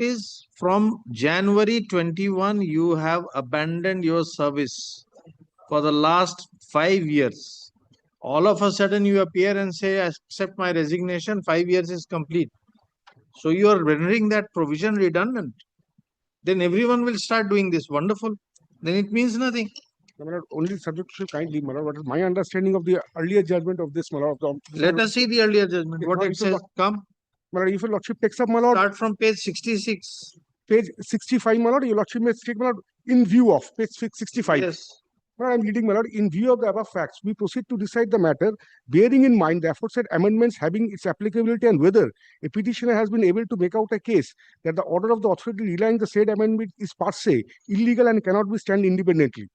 is from January 21, you have abandoned your service for the last 5 years. All of a sudden, you appear and say, accept my resignation, 5 years is complete. So you are rendering that provision redundant. Then everyone will start doing this. Wonderful. Then it means nothing. Only subject to kindly, what is my understanding of the earlier judgment of this, Let us see the earlier judgment. What it says. Come. If your lordship takes up, start from page 66. Page 65, your lordship may state, in view of page 65. Yes. I am reading, in view of the above facts, we proceed to decide the matter, bearing in mind the aforesaid amendments having its applicability and whether a petitioner has been able to make out a case that the order of the authority relying the said amendment is per se illegal and cannot be stand independently.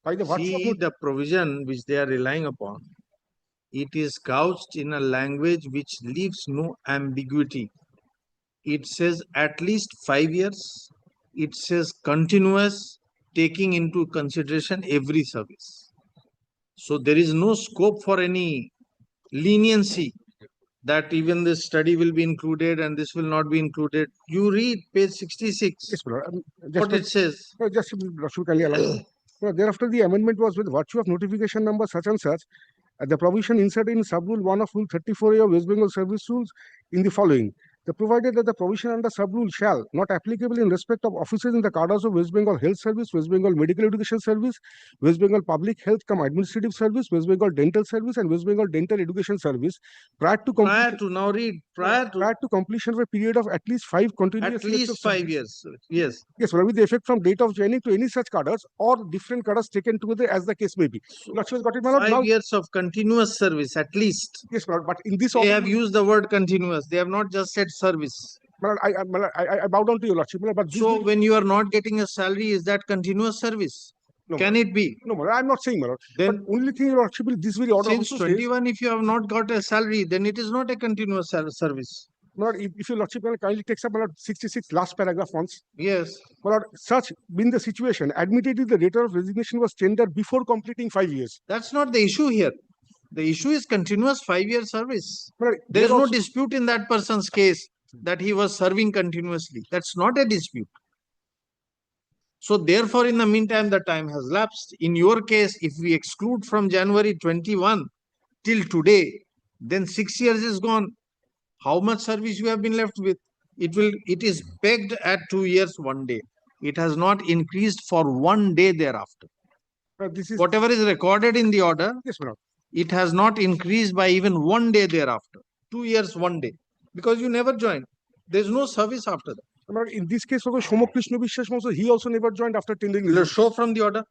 By the the provision which they are relying upon, it is couched in a language which leaves no ambiguity. It says at least 5 years. It says continuous, taking into consideration every service. So there is no scope for any leniency that even this study will be included and this will not be included. You read page 66. Yes, what it says. Just thereafter, the amendment was with virtue of notification number such and such. The provision inserted in sub-rule 1 of Rule 34A of West Bengal Service Rules in the following. The provided that the provision under sub-rule shall not applicable in respect of officers in the cadres of West Bengal Health Service, West Bengal Medical Education Service, West Bengal Public Health Administrative Service, West Bengal Dental Service, and West Bengal Dental Education Service prior to completion of a period of at least 5 continuous years. At least 5 years. Yes. Yes, with the effect from date of joining to any such cadres or different cadres taken together as the case may be. So, 5 years of continuous service at least. Yes, but in this they have used the word continuous. They have not just said service. I bow down to your lordship. But so when you are not getting a salary, is that continuous service? No, can it be? No, I'm not saying, then but only thing your lordship will this very order. Since 21, if you have not got a salary, then it is not a continuous service. If your lordship kindly takes up 66 last paragraph once. Yes. Such being the situation, admittedly the letter of resignation was tendered before completing 5 years. That's not the issue here. The issue is continuous 5-year service. There is no dispute in that person's case that he was serving continuously. That's not a dispute. So therefore, in the meantime, the time has lapsed. In your case, if we exclude from January 21 till today, then 6 years is gone. How much service you have been left with? It is pegged at 2 years, 1 day. It has not increased for 1 day thereafter. Whatever is recorded in the order, yes, it has not increased by even 1 day thereafter. 2 years, 1 day. Because you never joined. There is no service after that. In this case, also Shomo Krishna Vishwas also, he also never joined after tendering. Let's show from the order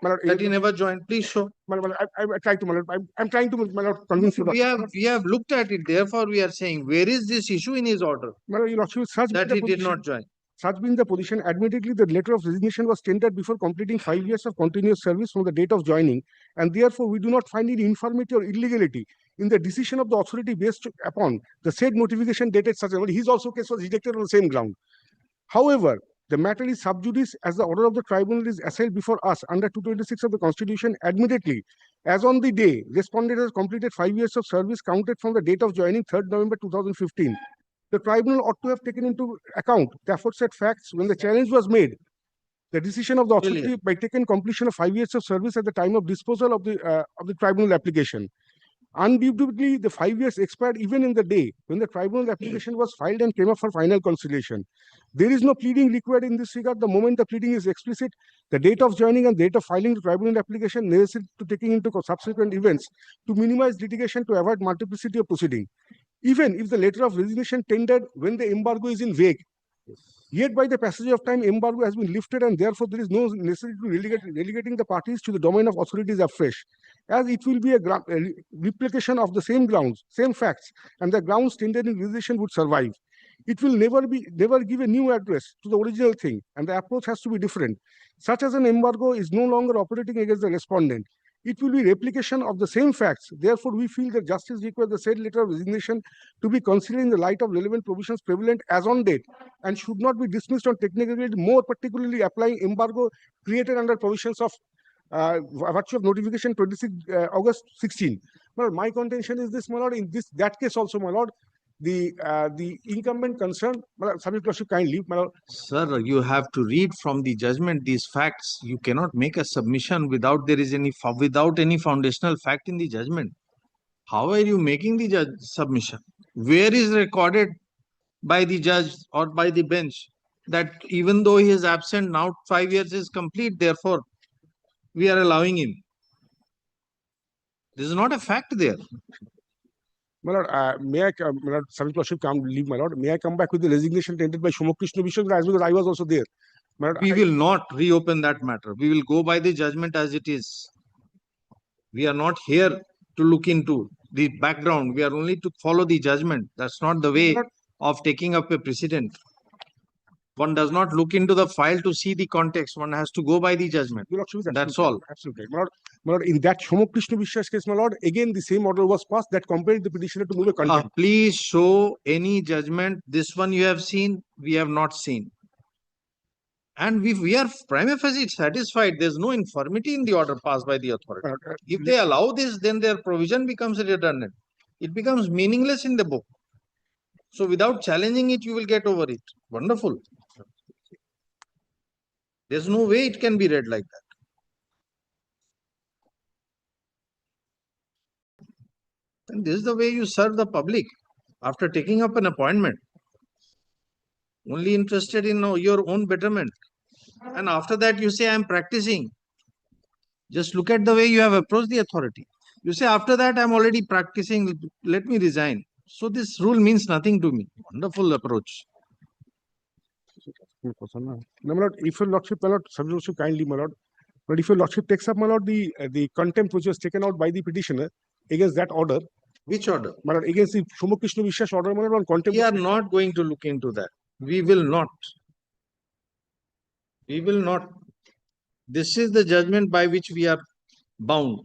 that he never joined. Please show. I'm trying to convince you. We have looked at it. Therefore, we are saying, where is this issue in his order that he did not join? Such being the position, admittedly, the letter of resignation was tendered before completing 5 years of continuous service from the date of joining, and therefore we do not find any infirmity or illegality in the decision of the authority based upon the said notification dated such as his also case was rejected on the same ground. However, the matter is sub judice as the order of the tribunal is assailed before us under 226 of the Constitution. Admittedly, as on the day respondent has completed 5 years of service counted from the date of joining 3rd November 2015. The tribunal ought to have taken into account the aforesaid facts when the challenge was made. The decision of the authority by taking completion of 5 years of service at the time of disposal of the tribunal application. Undoubtedly, the 5 years expired even in the day when the tribunal application was filed and came up for final consideration. There is no pleading required in this regard. The moment the pleading is explicit, the date of joining and date of filing the tribunal application necessary to taking into subsequent events to minimize litigation to avoid multiplicity of proceeding. Even if the letter of resignation tendered when the embargo is in vague, yet by the passage of time, embargo has been lifted and therefore there is no necessity to relegating the parties to the domain of authorities afresh, as it will be a replication of the same grounds, same facts, and the grounds tendered in resignation would survive. It will never give a new address to the original thing, and the approach has to be different. Such as an embargo is no longer operating against the respondent. It will be replication of the same facts. Therefore, we feel that justice requires the said letter of resignation to be considered in the light of relevant provisions prevalent as on date and should not be dismissed on technicality, more particularly applying embargo created under provisions of virtue of notification 26 August 16. Well, my contention is this, my lord, in that case also, my lord, the incumbent concerned, Subject Lordship kindly, Sir, you have to read from the judgment these facts. You cannot make a submission without there is any without any foundational fact in the judgment. How are you making the submission? Where is recorded by the judge or by the bench that even though he is absent now 5 years is complete, therefore we are allowing him? This is not a fact there. my lord, my lord, Subject Lordship can't leave, my lord. May I come back with the resignation tendered by Shomokrishna Vishwas, as well as I was also there? My lord, We will not reopen that matter. We will go by the judgment as it is. We are not here to look into the background. We are only to follow the judgment. That's not the way of taking up a precedent. One does not look into the file to see the context. One has to go by the judgment. That's all. Absolutely. My lord, in that Shomokrishna Vishwas case, my lord, again the same order was passed that compelled the petitioner to move a contempt. Please show any judgment. This one you have seen, we have not seen. And we are prima facie satisfied. There's no infirmity in the order passed by the authority. If they allow this, then their provision becomes redundant. It becomes meaningless in the book. So without challenging it, you will get over it. Wonderful. There's no way it can be read like that. And this is the way you serve the public after taking up an appointment. Only interested in your own betterment. And after that, you say, I'm practicing. Just look at the way you have approached the authority. You say, after that, I'm already practicing. Let me resign. So this rule means nothing to me. Wonderful approach. No, my lord, if your lordship, my lord, Subject Lordship kindly, my lord, but if your lordship takes up, my lord, the contempt which was taken out by the petitioner against that order. Which order? My lord, against the Shomokrishna Vishwas order, my lord, on contempt. We are not going to look into that. We will not. We will not. This is the judgment by which we are bound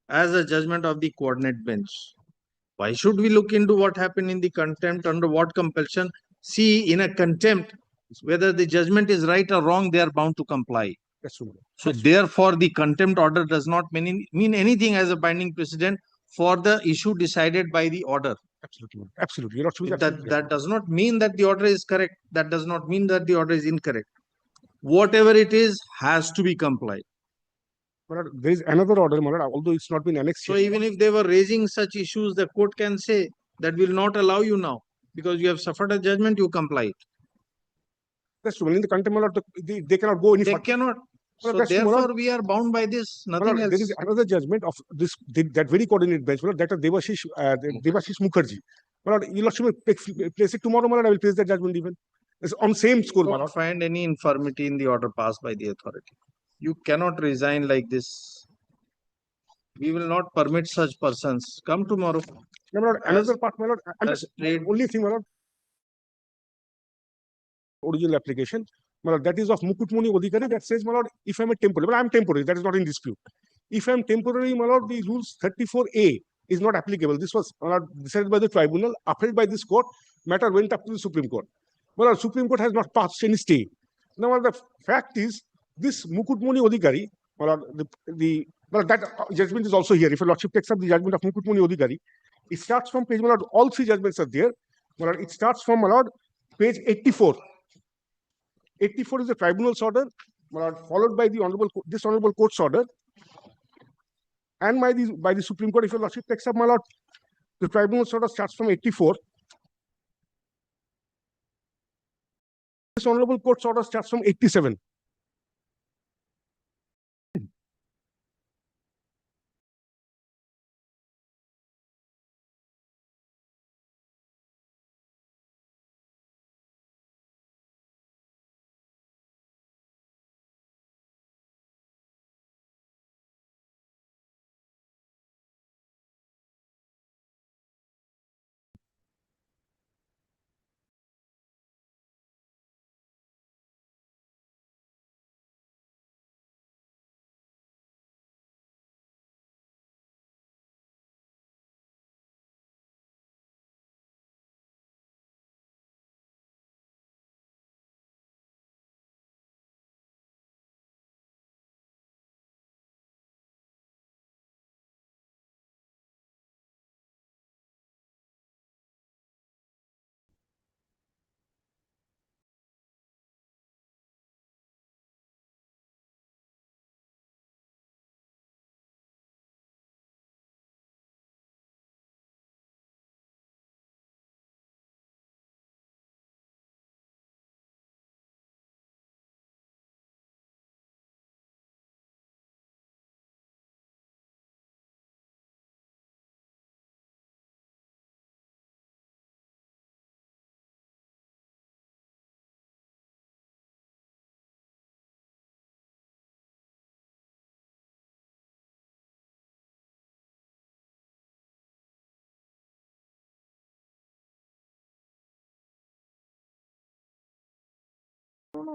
as a judgment of the coordinate bench. Why should we look into what happened in the contempt, under what compulsion? See, in a contempt, whether the judgment is right or wrong, they are bound to comply. So therefore, the contempt order does not mean anything as a binding precedent for the issue decided by the order. Absolutely. Absolutely. That does not mean that the order is correct. That does not mean that the order is incorrect. Whatever it is has to be complied. But there is another order, although it's not been annexed. So even if they were raising such issues, the court can say that will not allow you now because you have suffered a judgment, you comply it. That's true. In the contempt, they cannot go any further. They cannot. So therefore, we are bound by this. Nothing else. There is another judgment of this that very coordinate bench, that is Devashish Mukherjee. You will place it tomorrow, I will place that judgment even. It's on same score. You don't find any infirmity in the order passed by the authority. You cannot resign like this. We will not permit such persons. Come tomorrow. No, my lord, another part, my lord. Only thing, my lord. Original application, my lord, that is of Mukutmuni Odhikari, that says, my lord, if I'm a temporary, but I'm temporary, that is not in dispute. If I'm temporary, my lord, the rules 34A is not applicable. This was, my lord, decided by the tribunal, upheld by this court, matter went up to the Supreme Court. Well, the Supreme Court has not passed any stay. Now, the fact is, this Mukutmuni Odhikari, well, that judgment is also here. If your lordship takes up the judgment of Mukutmuni Odhikari, it starts from page, my lord, all three judgments are there. Well, it starts from, my lord, page 84. 84 is the tribunal's order, followed by the this honorable court's order, and by the Supreme Court. If your lordship takes up, my lord, the tribunal's order starts from 84. This honorable court's order starts from 87.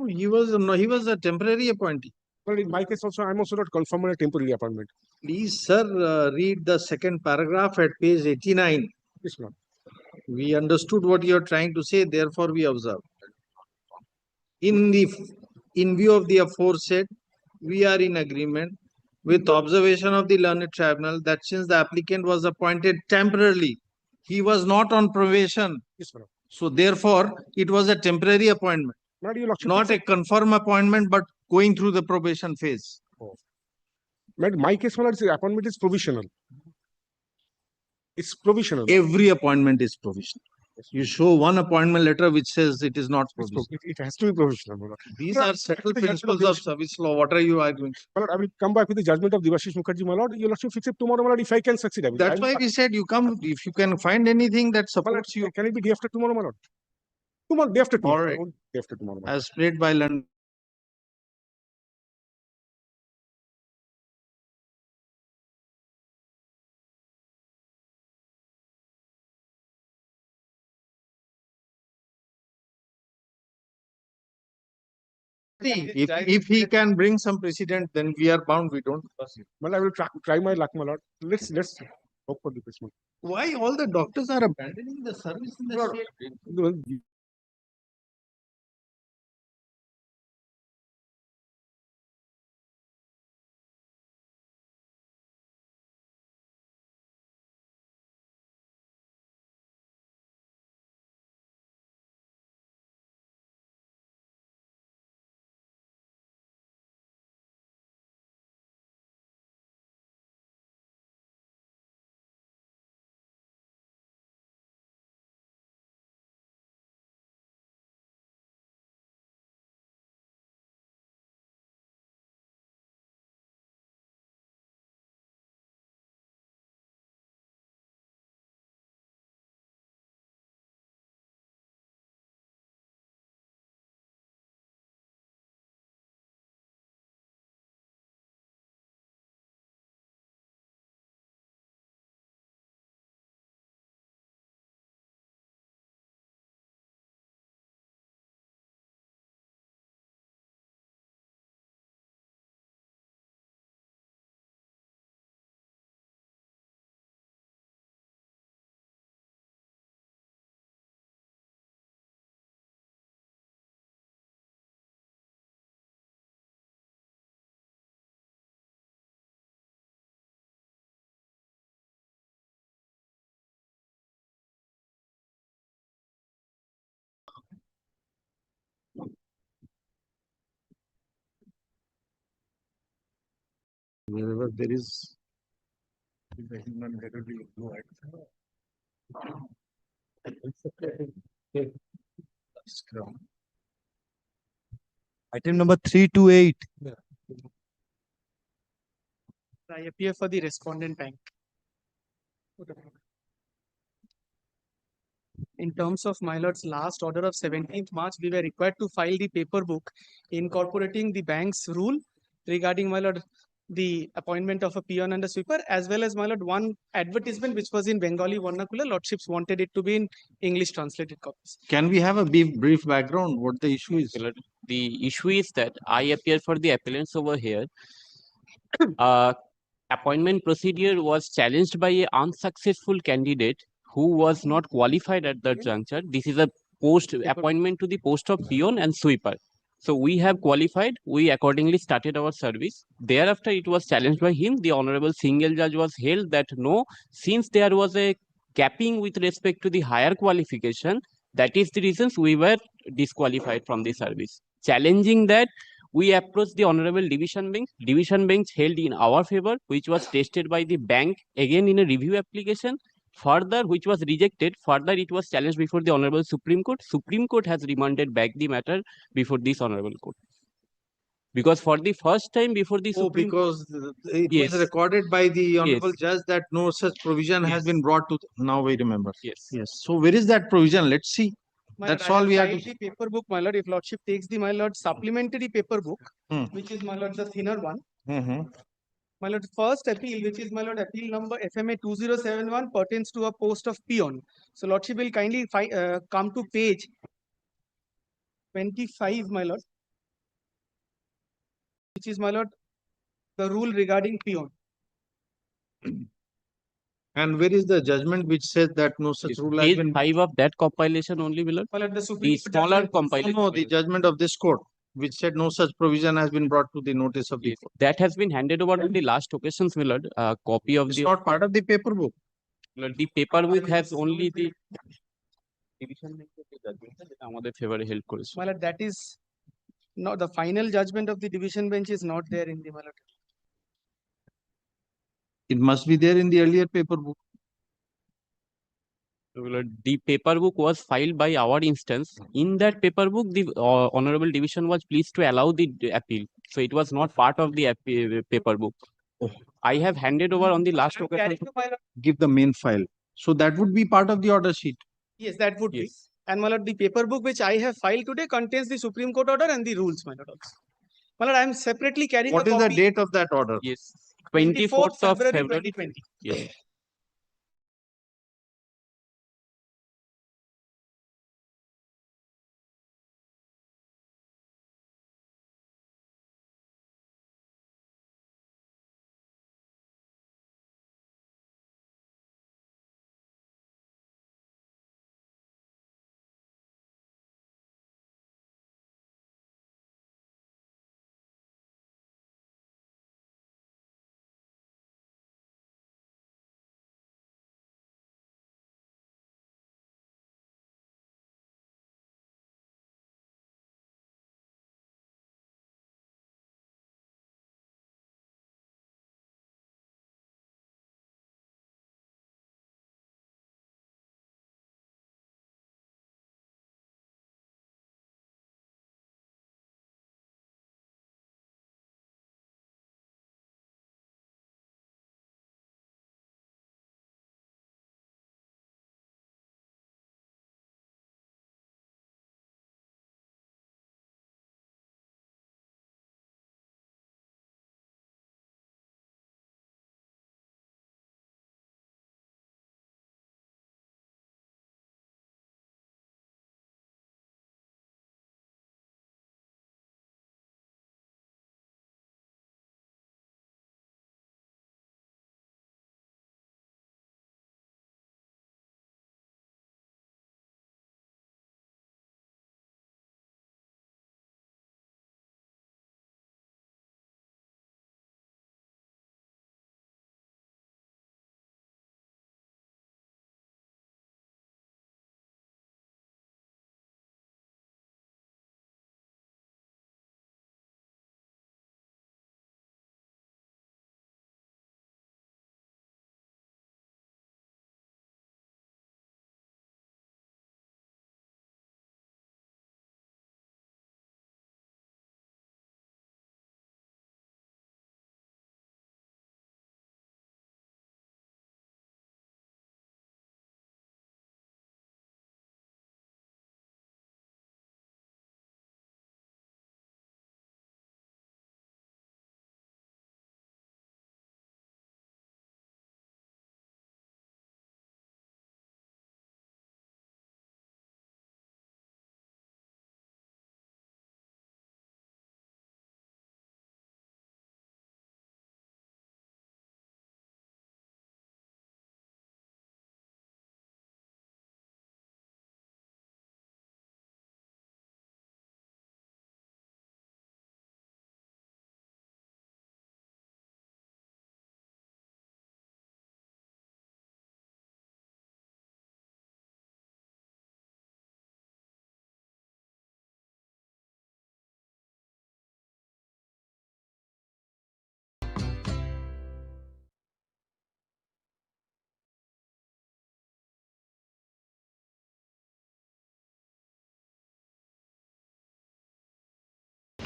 No, he was a temporary appointee. But in my case also, I'm also not confirmed on a temporary appointment. Please, sir, read the second paragraph at page 89. Yes, ma'am. We understood what you are trying to say, therefore we observe. In view of the aforesaid, we are in agreement with observation of the learned tribunal that since the applicant was appointed temporarily, he was not on probation. Yes, madam. So therefore, it was a temporary appointment, Madam, your lordship, not a confirm appointment, but going through the probation phase. madam, my case, my lord, the appointment is provisional. It's provisional. Every appointment is provisional. You show one appointment letter which says it is not provisional. It has to be provisional, my lord. These are settled principles of service law. What are you arguing? My lord, I will come back with the judgment of Devashish Mukherjee, my lord. Your lordship, fix it tomorrow, my lord, if I can succeed. That's why we said you come, if you can find anything that supports you. Can it be day after tomorrow, my lord? Tomorrow, day after tomorrow. All right. Day after tomorrow, my lord. As played by London. If he can bring some precedent, then we are bound. We don't proceed. Well, I will try my luck, my lord. Let's hope for the best. Why all the doctors are abandoning the service in the state? Well, Wherever there is. Item number 328. I appear for the respondent bank. In terms of my lord's last order of 17th March, we were required to file the paper book incorporating the bank's rule regarding my lord the appointment of a peon and a sweeper, as well as my lord one advertisement which was in Bengali vernacular. Lordships wanted it to be in English translated copies. Can we have a brief background? What the issue is? The issue is that I appear for the appellants over here. Appointment procedure was challenged by an unsuccessful candidate who was not qualified at that juncture. This is a post appointment to the post of peon and sweeper. So we have qualified. We accordingly started our service. Thereafter, it was challenged by him. The honorable single judge was held that no, since there was a capping with respect to the higher qualification, that is the reasons we were disqualified from the service. Challenging that, we approached the honorable division bench. Division bench held in our favor, which was tested by the bank again in a review application. Further, which was rejected. Further, it was challenged before the honorable Supreme Court. Supreme Court has remanded back the matter before this honorable court. Because for the first time before the Supreme Court. Because it was recorded by the honorable judge that no such provision has been brought to. Now we remember. Yes. Yes. So where is that provision? Let's see. My That's lord, all we have to. The paper book, my lord, if lordship takes the my lord supplementary paper book, Hmm. which is my lord the thinner one. Mm-hmm. My lord, first appeal, which is my lord appeal number FMA 2071, pertains to a post of peon. So lordship will kindly come to page 25, my lord. which is, my lord, the rule regarding peon. And where is the judgment which says that no such rule has Page been? 5 of that compilation only, my lord. My lord, the Supreme The Court smaller judgment- compilation. No, the judgment of this court, which said no such provision has been brought to the notice of the Yes, court. that has been handed over on the last occasions, my lord. A copy of It's the, not part of the paper book. my lord, the paperwork has only the division bench of the judgment যেটা আমাদের ফেভারে help করেছে। My lord, that is not the final judgment of the division bench is not there in the, my lord. It must be there in the earlier paper book. My lord, the paperwork was filed by our instance. In that paperwork, the honorable division was pleased to allow the appeal. So it was not part of the paperwork. I have handed over on the last I'm occasion. carrying to, my lord. Give the main file. So that would be part of the order sheet. Yes, that would be. Yes. And, my lord, the paper book which I have filed today contains the Supreme Court order and the rules, my lord, also. My lord, I am separately carrying What a is the copy. date of that order? Yes. 24th of February February. 2020. Yes.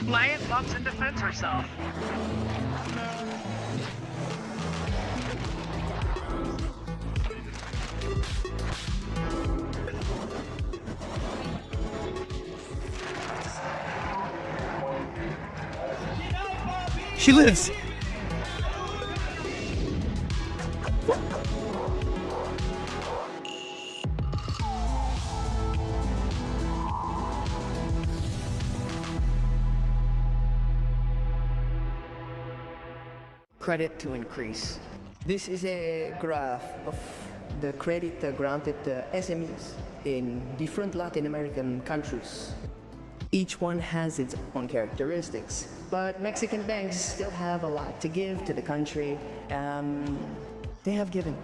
Client loves and defends herself. She lives. credit to increase. This is a graph of the credit granted to SMEs in different Latin American countries. Each one has its own characteristics, but Mexican banks still have a lot to give to the country. They have given,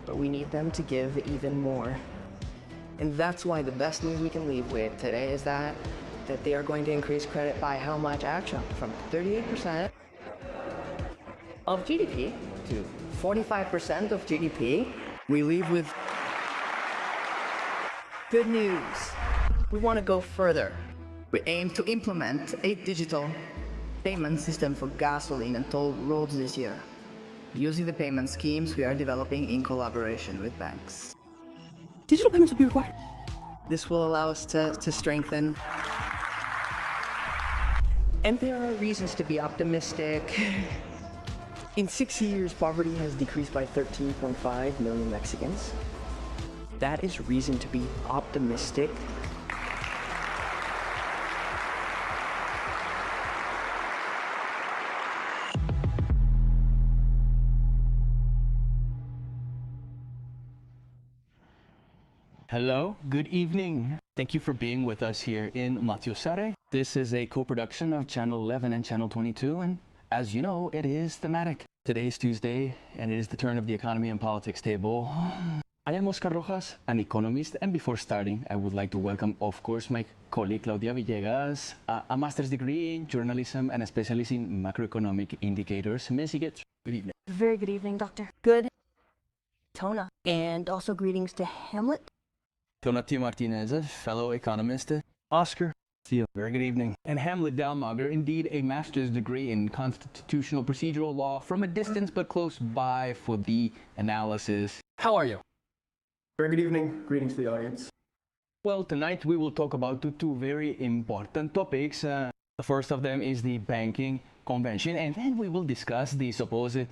but we need them to give even more. And that's why the best news we can leave with today is that they are going to increase credit by how much actually? From 38% of GDP to 45% of GDP. We leave with good news. We want to go further. We aim to implement a digital payment system for gasoline and toll roads this year, using the payment schemes we are developing in collaboration with banks. Digital payments will be required. This will allow us to strengthen. And there are reasons to be optimistic. In 6 years, poverty has decreased by 13.5 million Mexicans. That is reason to be optimistic. Hello, good evening. Thank you for being with us here in Matiosare. This is a co-production of Channel 11 and Channel 22, and as you know, it is thematic. Today is Tuesday, and it is the turn of the economy and politics table. I am Oscar Rojas, an economist, and before starting, I would like to welcome, of course, my colleague Claudia Villegas, a master's degree in journalism and a specialist in macroeconomic indicators. Ms. Iget, good evening. Very good evening, Doctor. Good. Tona. And also greetings to Hamlet. Tona T. Martinez, a fellow economist. Oscar. See you. Very good evening. And Hamlet Dalmager, indeed a master's degree in constitutional procedural law from a distance but close by for the analysis. How are you? Very good evening. Greetings to the audience. Well, tonight we will talk about two very important topics. The first of them is the banking convention, and then we will discuss the supposed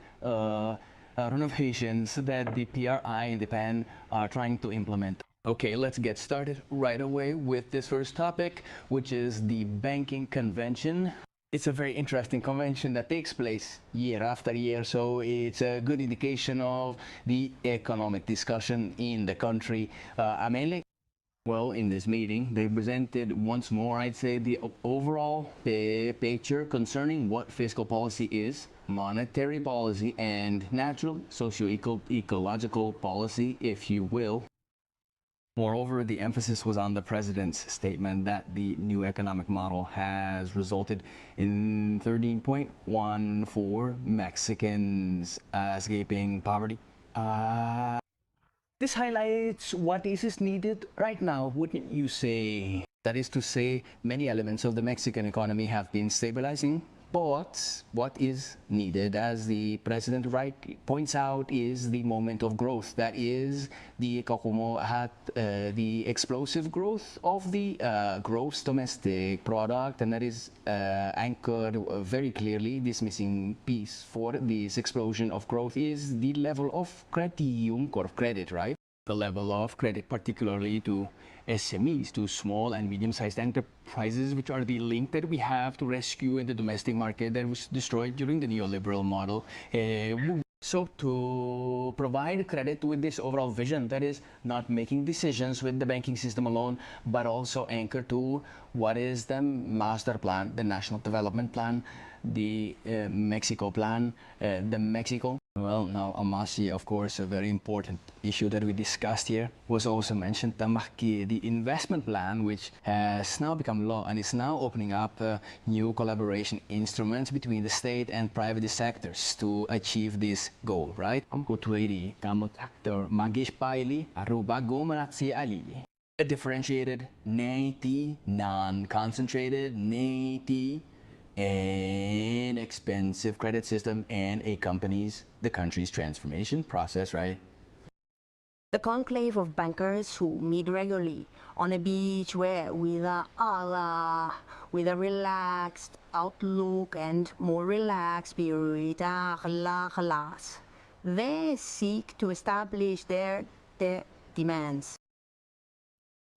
renovations that the PRI and the PAN are trying to implement. Okay, let's get started right away with this first topic, which is the banking convention. It's a very interesting convention that takes place year after year, so it's a good indication of the economic discussion in the country. Mainly, well, in this meeting, they presented once more, I'd say, the overall picture concerning what fiscal policy is, monetary policy, and natural socio-ecological policy, if you will. Moreover, the emphasis was on the president's statement that the new economic model has resulted in 13.14 Mexicans escaping poverty. This highlights what is needed right now, wouldn't you say? That is to say, many elements of the Mexican economy have been stabilizing. But what is needed, as the president rightly points out, is the moment of growth. That is the explosive growth of the gross domestic product, and that is anchored very clearly. This missing piece for this explosion of growth is the level of credit, right? The level of credit, particularly to SMEs, to small and medium-sized enterprises, which are the link that we have to rescue in the domestic market that was destroyed during the neoliberal model. So to provide credit with this overall vision, that is not making decisions with the banking system alone, but also anchored to what is the master plan, the national development plan, the Mexico plan, the Mexico. Well, now Amasi, of course, a very important issue that we discussed here, was also mentioned, the investment plan, which has now become law and is now opening up new collaboration instruments between the state and private sectors to achieve this goal, right? A differentiated, non-concentrated, inexpensive credit system and accompanies the country's transformation process, right? The conclave of bankers who meet regularly on a beach with a relaxed outlook and more relaxed spirit, they seek to establish their demands.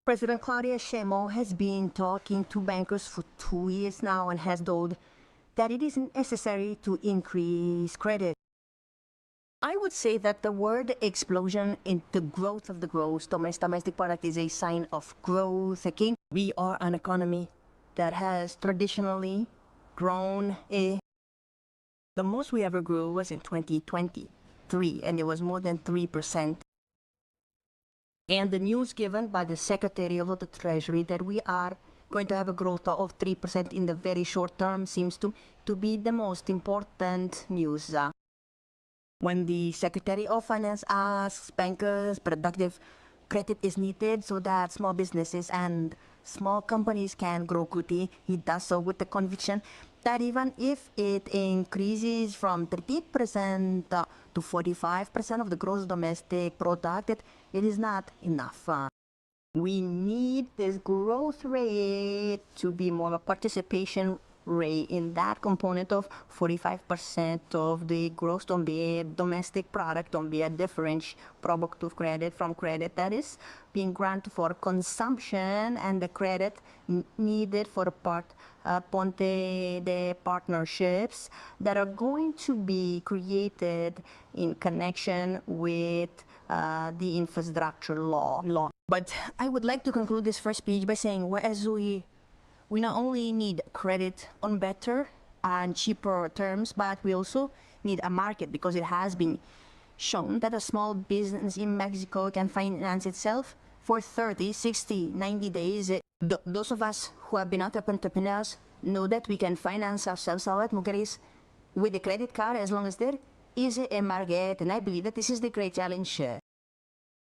President Claudia Sheinbaum has been talking to bankers for 2 years now and has told that it isn't necessary to increase credit. I would say that the word explosion in the growth of the gross domestic product is a sign of growth. Again, we are an economy that has traditionally grown. The most we ever grew was in 2023, and it was more than 3%. And the news given by the Secretary of the Treasury that we are going to have a growth of 3% in the very short term seems to be the most important news. When the Secretary of Finance asks bankers, productive credit is needed so that small businesses and small companies can grow quickly, he does so with the conviction that even if it increases from 30% to 45% of the gross domestic product, it is not enough. We need this growth rate to be more of a participation rate in that component of 45% of the gross domestic product, don't be a different product of credit from credit that is being granted for consumption and the credit needed for the partnerships that are going to be created in connection with the infrastructure law. But I would like to conclude this first speech by saying, whereas we not only need credit on better and cheaper terms, but we also need a market, because it has been shown that a small business in Mexico can finance itself for 30, 60, 90 days. Those of us who have been entrepreneurs know that we can finance ourselves with a credit card as long as there is a market, and I believe that this is the great challenge.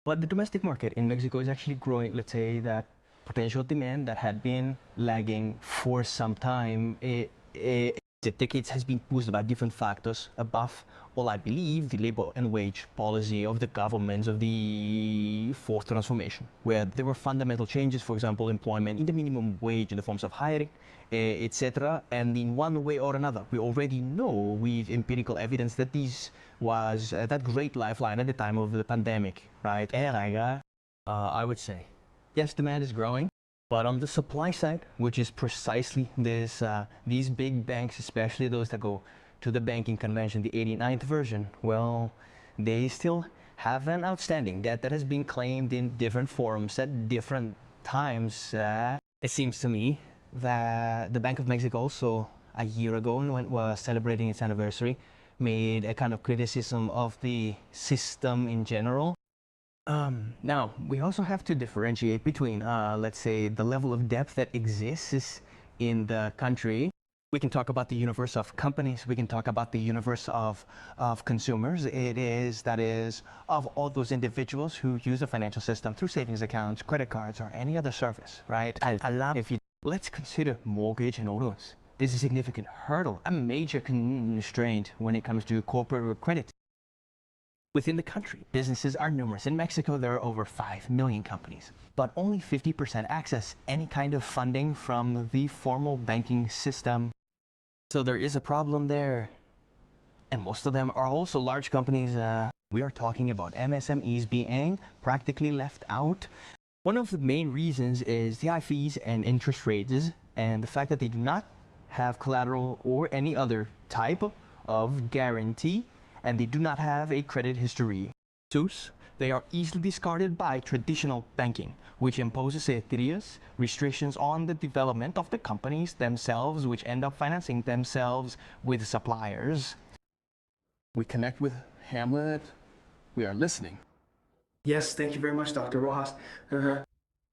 But the domestic market in Mexico is actually growing. Let's say that potential demand that had been lagging for some time, the decades has been pushed by different factors above all, I believe, the labor and wage policy of the governments of the fourth transformation, where there were fundamental changes, for example, employment in the minimum wage in the forms of hiring, etc. And in one way or another, we already know with empirical evidence that this was that great lifeline at the time of the pandemic, right? I would say, yes, demand is growing, but on the supply side, which is precisely this, these big banks, especially those that go to the banking convention, the 89th version, well, they still have an outstanding debt that has been claimed in different forms at different times. It seems to me that the Bank of Mexico also a year ago, when it was celebrating its anniversary, made a kind of criticism of the system in general. Now, we also have to differentiate between, let's say, the level of depth that exists in the country. We can talk about the universe of companies. We can talk about the universe of consumers. That is, of all those individuals who use the financial system through savings accounts, credit cards, or any other service, right? Let's consider mortgage and autos. This is a significant hurdle, a major constraint when it comes to corporate credit. Within the country, businesses are numerous. In Mexico, there are over 5 million companies, but only 50% access any kind of funding from the formal banking system. So there is a problem there. And most of them are also large companies. We are talking about MSMEs being practically left out. One of the main reasons is the high fees and interest rates, and the fact that they do not have collateral or any other type of guarantee, and they do not have a credit history. They are easily discarded by traditional banking, which imposes serious restrictions on the development of the companies themselves, which end up financing themselves with suppliers. We connect with Hamlet. We are listening. Yes, thank you very much, Dr. Rojas.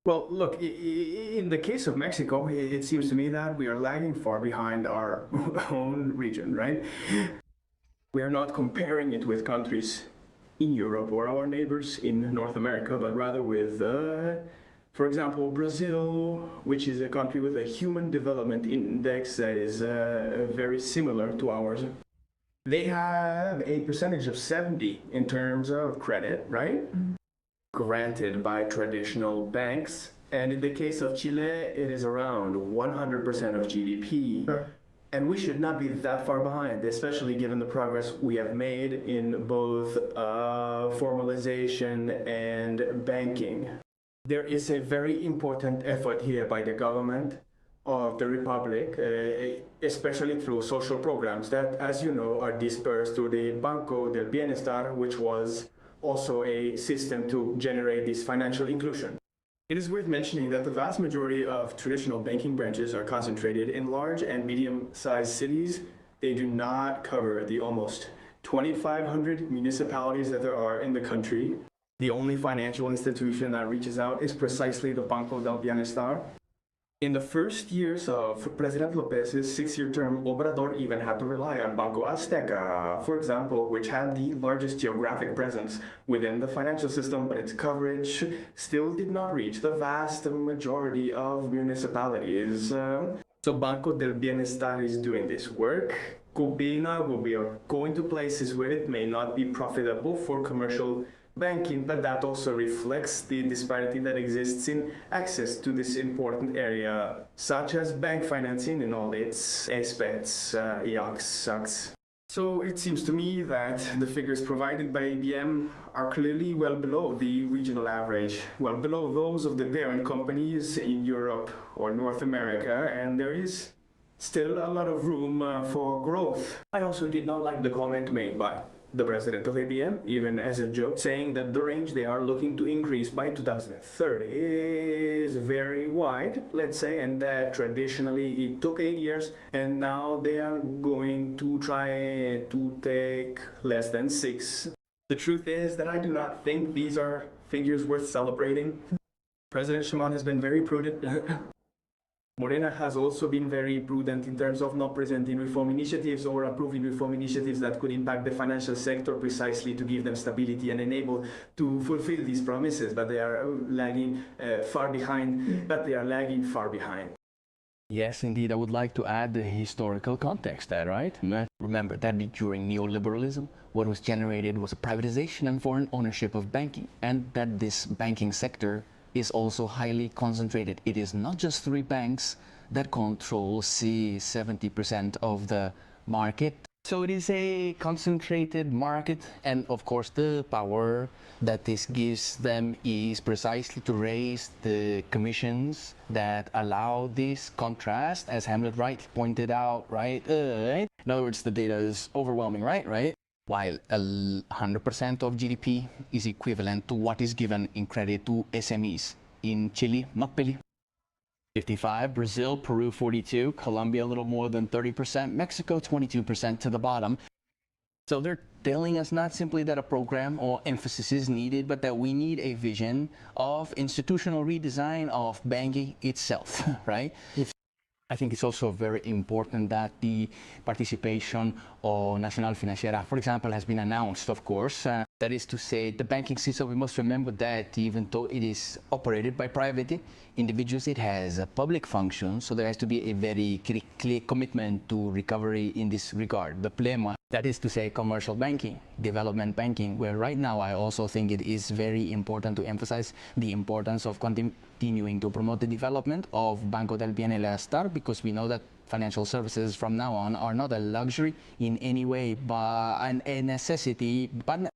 Well, look, in the case of Mexico, it seems to me that we are lagging far behind our own region, right? We are not comparing it with countries in Europe or our neighbors in North America, but rather with, for example, Brazil, which is a country with a human development index that is very similar to ours. They have a percentage of 70 in terms of credit, right? Granted by traditional banks. And in the case of Chile, it is around 100% of GDP. Sure. And we should not be that far behind, especially given the progress we have made in both formalization and banking. There is a very important effort here by the government of the Republic, especially through social programs that, as you know, are dispersed through the Banco del Bienestar, which was also a system to generate this financial inclusion. It is worth mentioning that the vast majority of traditional banking branches are concentrated in large and medium-sized cities. They do not cover the almost 2,500 municipalities that there are in the country. The only financial institution that reaches out is precisely the Banco del Bienestar. In the first years of President Lopez's 6-year term, Obrador even had to rely on Banco Azteca, for example, which had the largest geographic presence within the financial system, but its coverage still did not reach the vast majority of municipalities. So Banco del Bienestar is doing this work. We are going to places where it may not be profitable for commercial banking, but that also reflects the disparity that exists in access to this important area, such as bank financing in all its aspects, yucks. So it seems to me that the figures provided by ABM are clearly well below the regional average, well below those of the parent companies in Europe or North America, and there is still a lot of room for growth. I also did not like the comment made by the president of ABM, even as a joke, saying that the range they are looking to increase by 2030 is very wide, let's say, and that traditionally it took 8 years, and now they are going to try to take less than 6. The truth is that I do not think these are figures worth celebrating. President Shimon has been very prudent. Morena has also been very prudent in terms of not presenting reform initiatives or approving reform initiatives that could impact the financial sector precisely to give them stability and enable to fulfill these promises, but they are lagging far behind, Yes, indeed. I would like to add the historical context there, right? Remember that during neoliberalism, what was generated was a privatization and foreign ownership of banking, and that this banking sector is also highly concentrated. It is not just 3 banks that control 70% of the market. So it is a concentrated market, and of course the power that this gives them is precisely to raise the commissions that allow this contrast, as Hamlet rightly pointed out, right? In other words, the data is overwhelming, right? While 100% of GDP is equivalent to what is given in credit to SMEs. In Chile, magpili. 55, Brazil, Peru 42, Colombia a little more than 30%, Mexico 22% to the bottom. So they're telling us not simply that a program or emphasis is needed, but that we need a vision of institutional redesign of banking itself, right? I think it's also very important that the participation of Nacional Financiera, for example, has been announced, of course. That is to say, the banking system, we must remember that even though it is operated by private individuals, it has a public function, so there has to be a very clear commitment to recovery in this regard. The plema, that is to say, commercial banking, development banking, where right now I also think it is very important to emphasize the importance of continuing to promote the development of Banco del Bienestar, because we know that financial services from now on are not a luxury in any way, but a necessity. But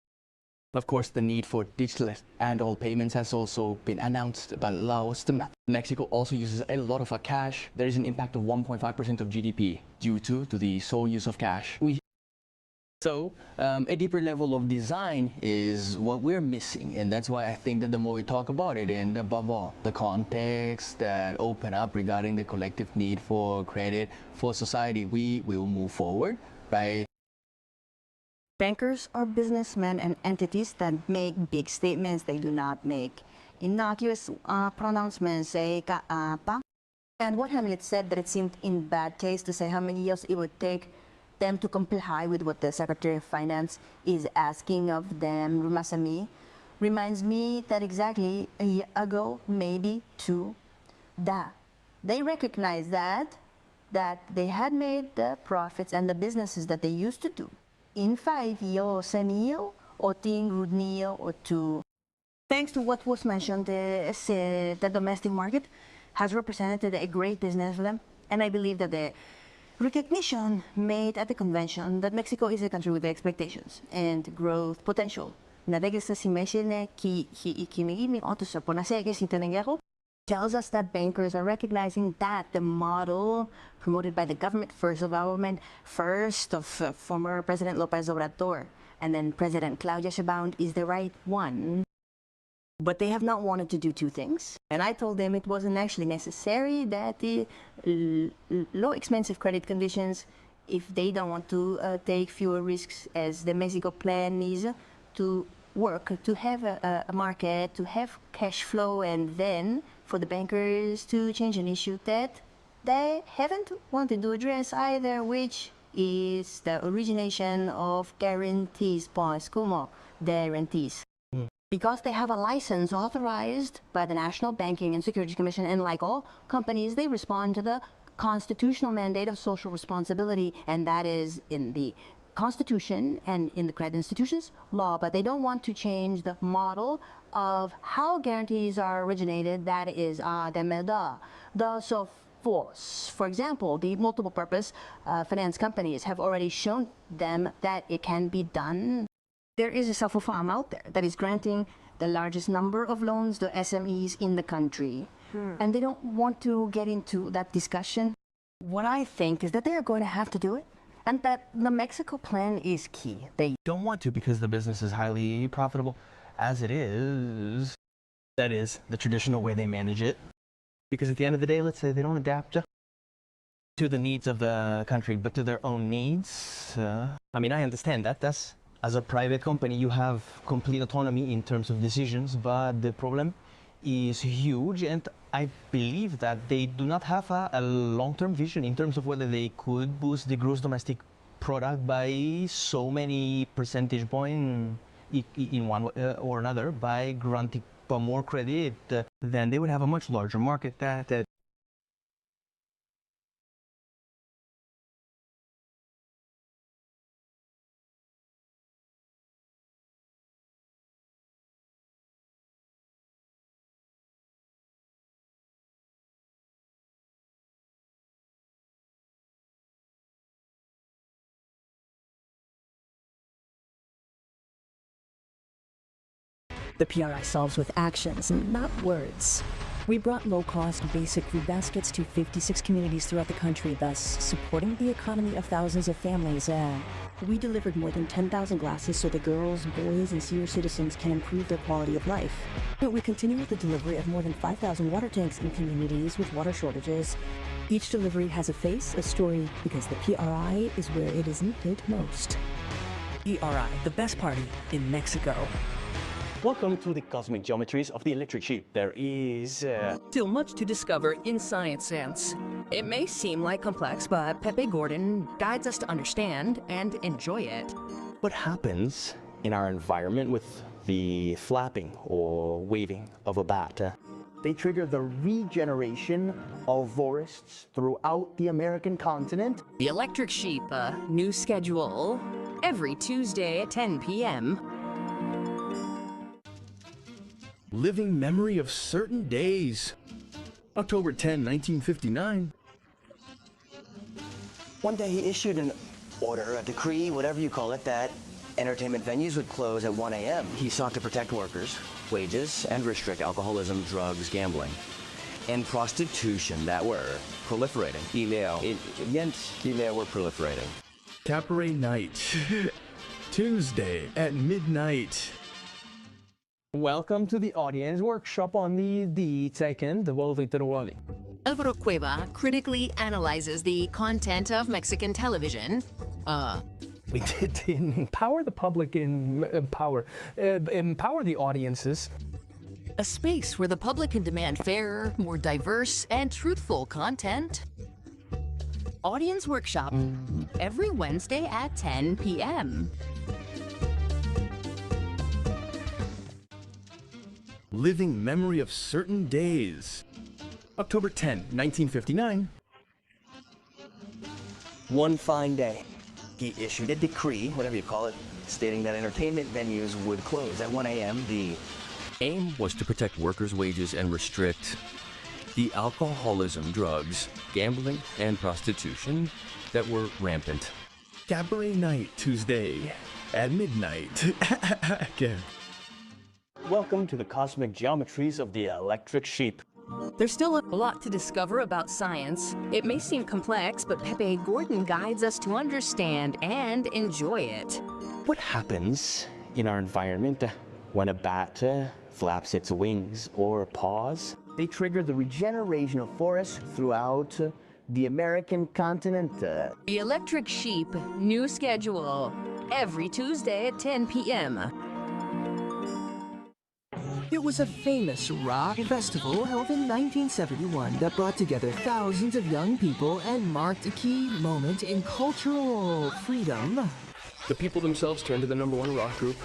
of course, the need for digital and all payments has also been announced by Laos. Mexico also uses a lot of cash. There is an impact of 1.5% of GDP due to the sole use of cash. So a deeper level of design is what we're missing, and that's why I think that the more we talk about it, and above all, the context that open up regarding the collective need for credit for society, we will move forward, right? Bankers are businessmen and entities that make big statements. They do not make innocuous pronouncements, say, kaapa. And what Hamlet said, that it seemed in bad taste to say how many years it would take them to comply with what the Secretary of Finance is asking of them, Rumasami, reminds me that exactly a year ago, maybe 2, that they recognized that they had made the profits and the businesses that they used to do in 5 years, or 10 years, or 2. Thanks to what was mentioned, the domestic market has represented a great business for them, and I believe that the recognition made at the convention that Mexico is a country with expectations and growth potential. tells us that bankers are recognizing that the model promoted by the government, first of former President Lopez Obrador and then President Claudia Sheinbaum, is the right one. But they have not wanted to do two things. And I told them it wasn't actually necessary, that the low expensive credit conditions, if they don't want to take fewer risks, as the Mexico plan is to work, to have a market, to have cash flow, and then for the bankers to change an issue that they haven't wanted to address either, which is the origination of guarantees, points, como guarantees. Because they have a license authorized by the National Banking and Securities Commission, and like all companies, they respond to the constitutional mandate of social responsibility, and that is in the Constitution and in the credit institutions law, but they don't want to change the model of how guarantees are originated, that is the force. For example, the multiple purpose finance companies have already shown them that it can be done. There is a SAFU farm out there that is granting the largest number of loans to SMEs in the country. And they don't want to get into that discussion. What I think is that they are going to have to do it, and that the Mexico plan is key. They don't want to because the business is highly profitable as it is. That is the traditional way they manage it. Because at the end of the day, let's say they don't adapt to the needs of the country, but to their own needs. I mean, I understand that. That's, as a private company, you have complete autonomy in terms of decisions, but the problem is huge, and I believe that they do not have a long-term vision in terms of whether they could boost the gross domestic product by so many percentage points in one or another by granting more credit. Then they would have a much larger market that The PRI solves with actions, not words. We brought low-cost basic food baskets to 56 communities throughout the country, thus supporting the economy of thousands of families. We delivered more than 10,000 glasses so the girls, boys, and senior citizens can improve their quality of life. We continue with the delivery of more than 5,000 water tanks in communities with water shortages. Each delivery has a face, a story, because the PRI is where it is needed most. PRI, the best party in Mexico. Welcome to the cosmic geometries of the electric sheep. There is still much to discover in science sense. It may seem like complex, but Pepe Gordon guides us to understand and enjoy it. What happens in our environment with the flapping or waving of a bat? They trigger the regeneration of forests throughout the American continent. The Electric Sheep, new schedule, every Tuesday at 10 p.m. Living memory of certain days. October 10, 1959. One day he issued an order, a decree, whatever you call it, that entertainment venues would close at 1 a.m. He sought to protect workers' wages and restrict alcoholism, drugs, gambling, and prostitution that were proliferating. Were proliferating. Cabaret night. Tuesday at midnight. Welcome to the audience workshop on the second Volvitruoli. Alvaro Cueva critically analyzes the content of Mexican television. We did empower the public, empower the audiences. A space where the public can demand fairer, more diverse, and truthful content. Audience Workshop, every Wednesday at 10 p.m. Living memory of certain days. October 10, 1959. One fine day, he issued a decree, whatever you call it, stating that entertainment venues would close at 1 a.m. The aim was to protect workers' wages and restrict the alcoholism, drugs, gambling, and prostitution that were rampant. Cabaret night Tuesday at midnight. Again. Welcome to the cosmic geometries of the electric sheep. There's still a lot to discover about science. It may seem complex, but Pepe Gordon guides us to understand and enjoy it. What happens in our environment when a bat flaps its wings or paws? They trigger the regeneration of forests throughout the American continent. The Electric Sheep, new schedule, every Tuesday at 10 p.m. It was a famous rock festival held in 1971 that brought together thousands of young people and marked a key moment in cultural freedom. The people themselves turned to the #1 rock group.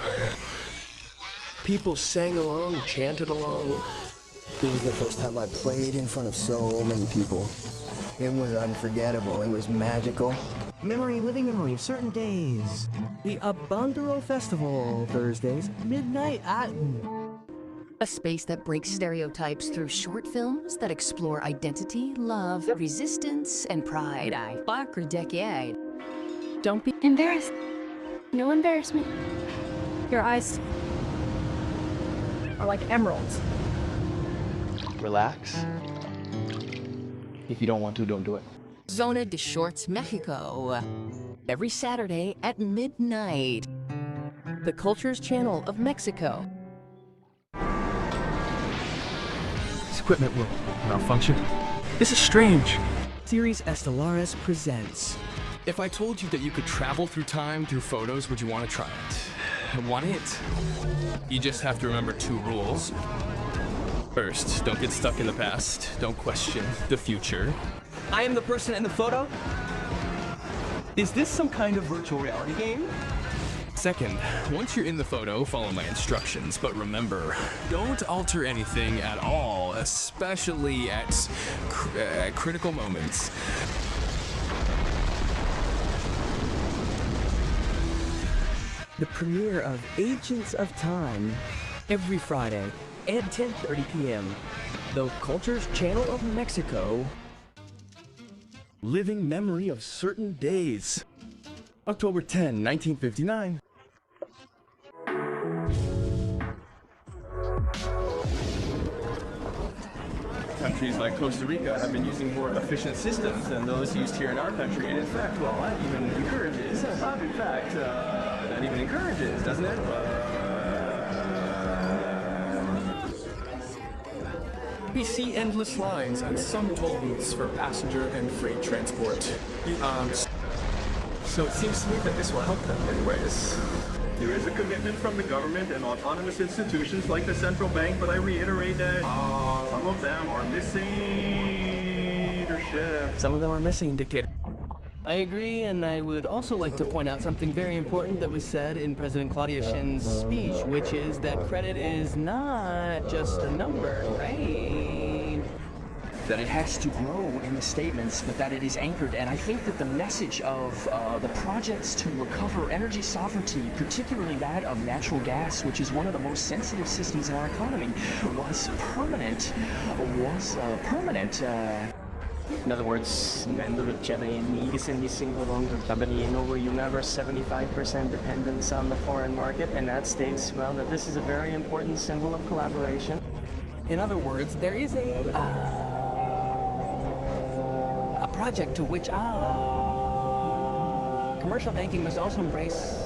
People sang along, chanted along. This was the first time I played in front of so many people. It was unforgettable. It was magical. Living memory of certain days. The Abandero Festival, Thursdays, midnight at... A space that breaks stereotypes through short films that explore identity, love, resistance, and pride. Fuck or decade. Don't be embarrassed. No embarrassment. Your eyes are like emeralds. Relax. If you don't want to, don't do it. Zona de Shorts, Mexico. Every Saturday at midnight. The Cultures Channel of Mexico. This equipment will malfunction. This is strange. Series Estelares presents. If I told you that you could travel through time through photos, would you want to try it? Want it? You just have to remember 2 rules. First, don't get stuck in the past. Don't question the future. I am the person in the photo? Is this some kind of virtual reality game? Second, once you're in the photo, follow my instructions, but remember, don't alter anything at all, especially at critical moments. The premiere of Agents of Time, every Friday at 10:30 p.m. The Cultures Channel of Mexico. Living memory of certain days. October 10, 1959. Countries like Costa Rica have been using more efficient systems than those used here in our country. And in fact, well, that even encourages, that even encourages, doesn't it? We see endless lines at some toll booths for passenger and freight transport. So it seems to me that this will help them in ways. There is a commitment from the government and autonomous institutions like the central bank, but I reiterate that some of them are missing leadership. Some of them are missing, dictator. I agree, and I would also like to point out something very important that was said in President Claudia Shinn's speech, which is that credit is not just a number, right? That it has to grow in the statements, but that it is anchored. And I think that the message of the projects to recover energy sovereignty, particularly that of natural gas, which is one of the most sensitive systems in our economy, was permanent. In other words, you never 75% dependence on the foreign market, and that states, well, that this is a very important symbol of collaboration. In other words, there is a project to which commercial banking must also embrace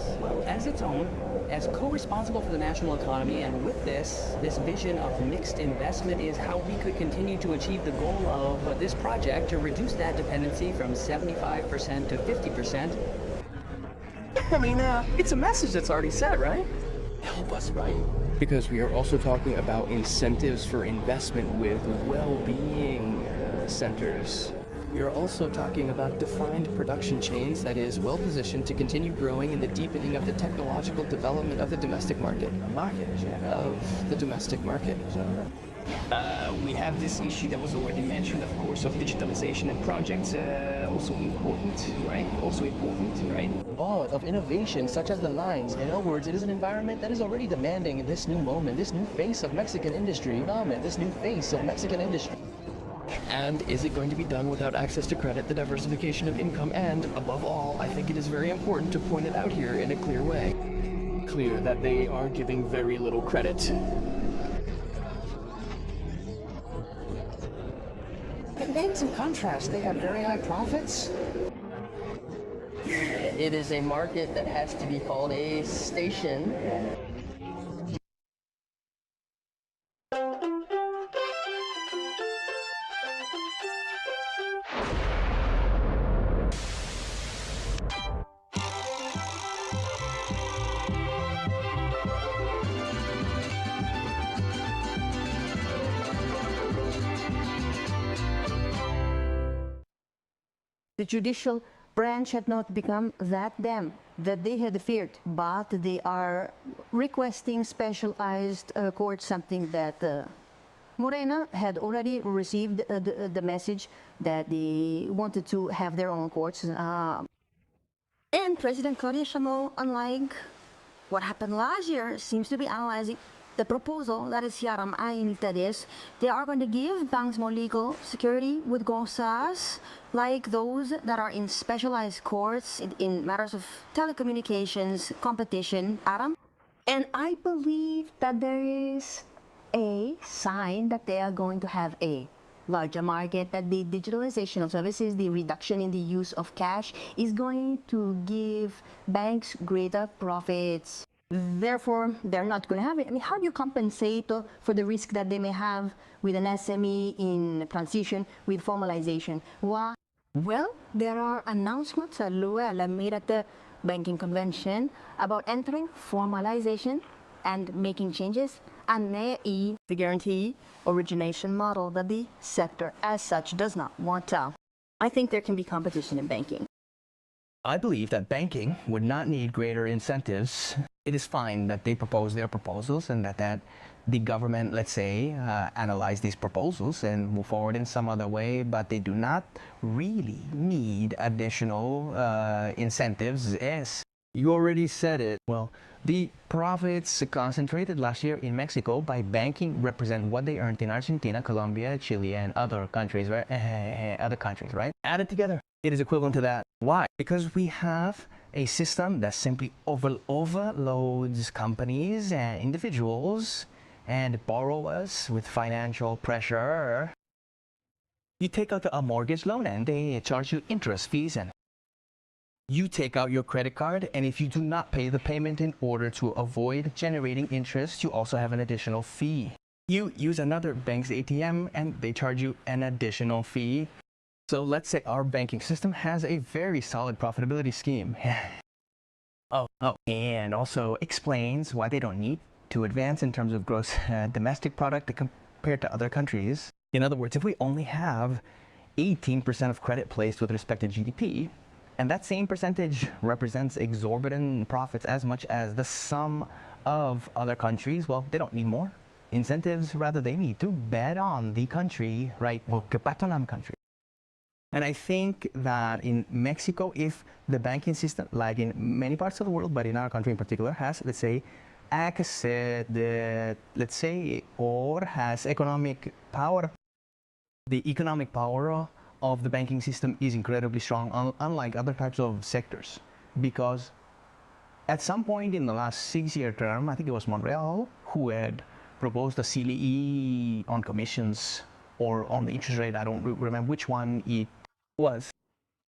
as its own, as co-responsible for the national economy. And with this vision of mixed investment is how we could continue to achieve the goal of this project to reduce that dependency from 75% to 50%. I mean, it's a message that's already said, right? Help us, right? Because we are also talking about incentives for investment with well-being centers. We are also talking about defined production chains that is well positioned to continue growing in the deepening of the technological development of the domestic market. We have this issue that was already mentioned, of course, of digitalization and projects, also important, right? Of innovation, such as the lines. In other words, it is an environment that is already demanding this new moment, this new face of Mexican industry. And is it going to be done without access to credit, the diversification of income, and above all, I think it is very important to point it out here in a clear way. Clear that they are giving very little credit. banks, in contrast, they have very high profits. It is a market that has to be called a station. The judicial branch had not become that dam that they had feared, but they are requesting specialized courts, something that Morena had already received the message that they wanted to have their own courts. And President Claudia Sheinbaum, unlike what happened last year, seems to be analyzing the proposal that is Hiram Ainitades. They are going to give banks more legal security with gosas like those that are in specialized courts in matters of telecommunications, competition, Aram. And I believe that there is a sign that they are going to have a larger market, that the digitalization of services, the reduction in the use of cash is going to give banks greater profits. Therefore, they're not going to have it. I mean, how do you compensate for the risk that they may have with an SME in transition with formalization? Why? Well, there are announcements made at the banking convention about entering formalization and making changes, and the guarantee origination model that the sector as such does not want to. I think there can be competition in banking. I believe that banking would not need greater incentives. It is fine that they propose their proposals and that the government, let's say, analyze these proposals and move forward in some other way, but they do not really need additional incentives. Yes, you already said it. Well, the profits concentrated last year in Mexico by banking represent what they earned in Argentina, Colombia, Chile, and other countries, right? Right? Added together, it is equivalent to that. Why? Because we have a system that simply overloads companies and individuals and borrowers with financial pressure. You take out a mortgage loan and they charge you interest fees, and you take out your credit card, and if you do not pay the payment in order to avoid generating interest, you also have an additional fee. You use another bank's ATM and they charge you an additional fee. So let's say our banking system has a very solid profitability scheme. And also explains why they don't need to advance in terms of gross domestic product compared to other countries. In other words, if we only have 18% of credit placed with respect to GDP, and that same percentage represents exorbitant profits as much as the sum of other countries, well, they don't need more incentives. Rather, they need to bet on the country, right? Well, country. And I think that in Mexico, if the banking system, like in many parts of the world, but in our country in particular, has, let's say, access, or has economic power, the economic power of the banking system is incredibly strong, unlike other types of sectors. Because at some point in the last 6-year term, I think it was Montreal who had proposed a CLE on commissions or on the interest rate. I don't remember which one it was,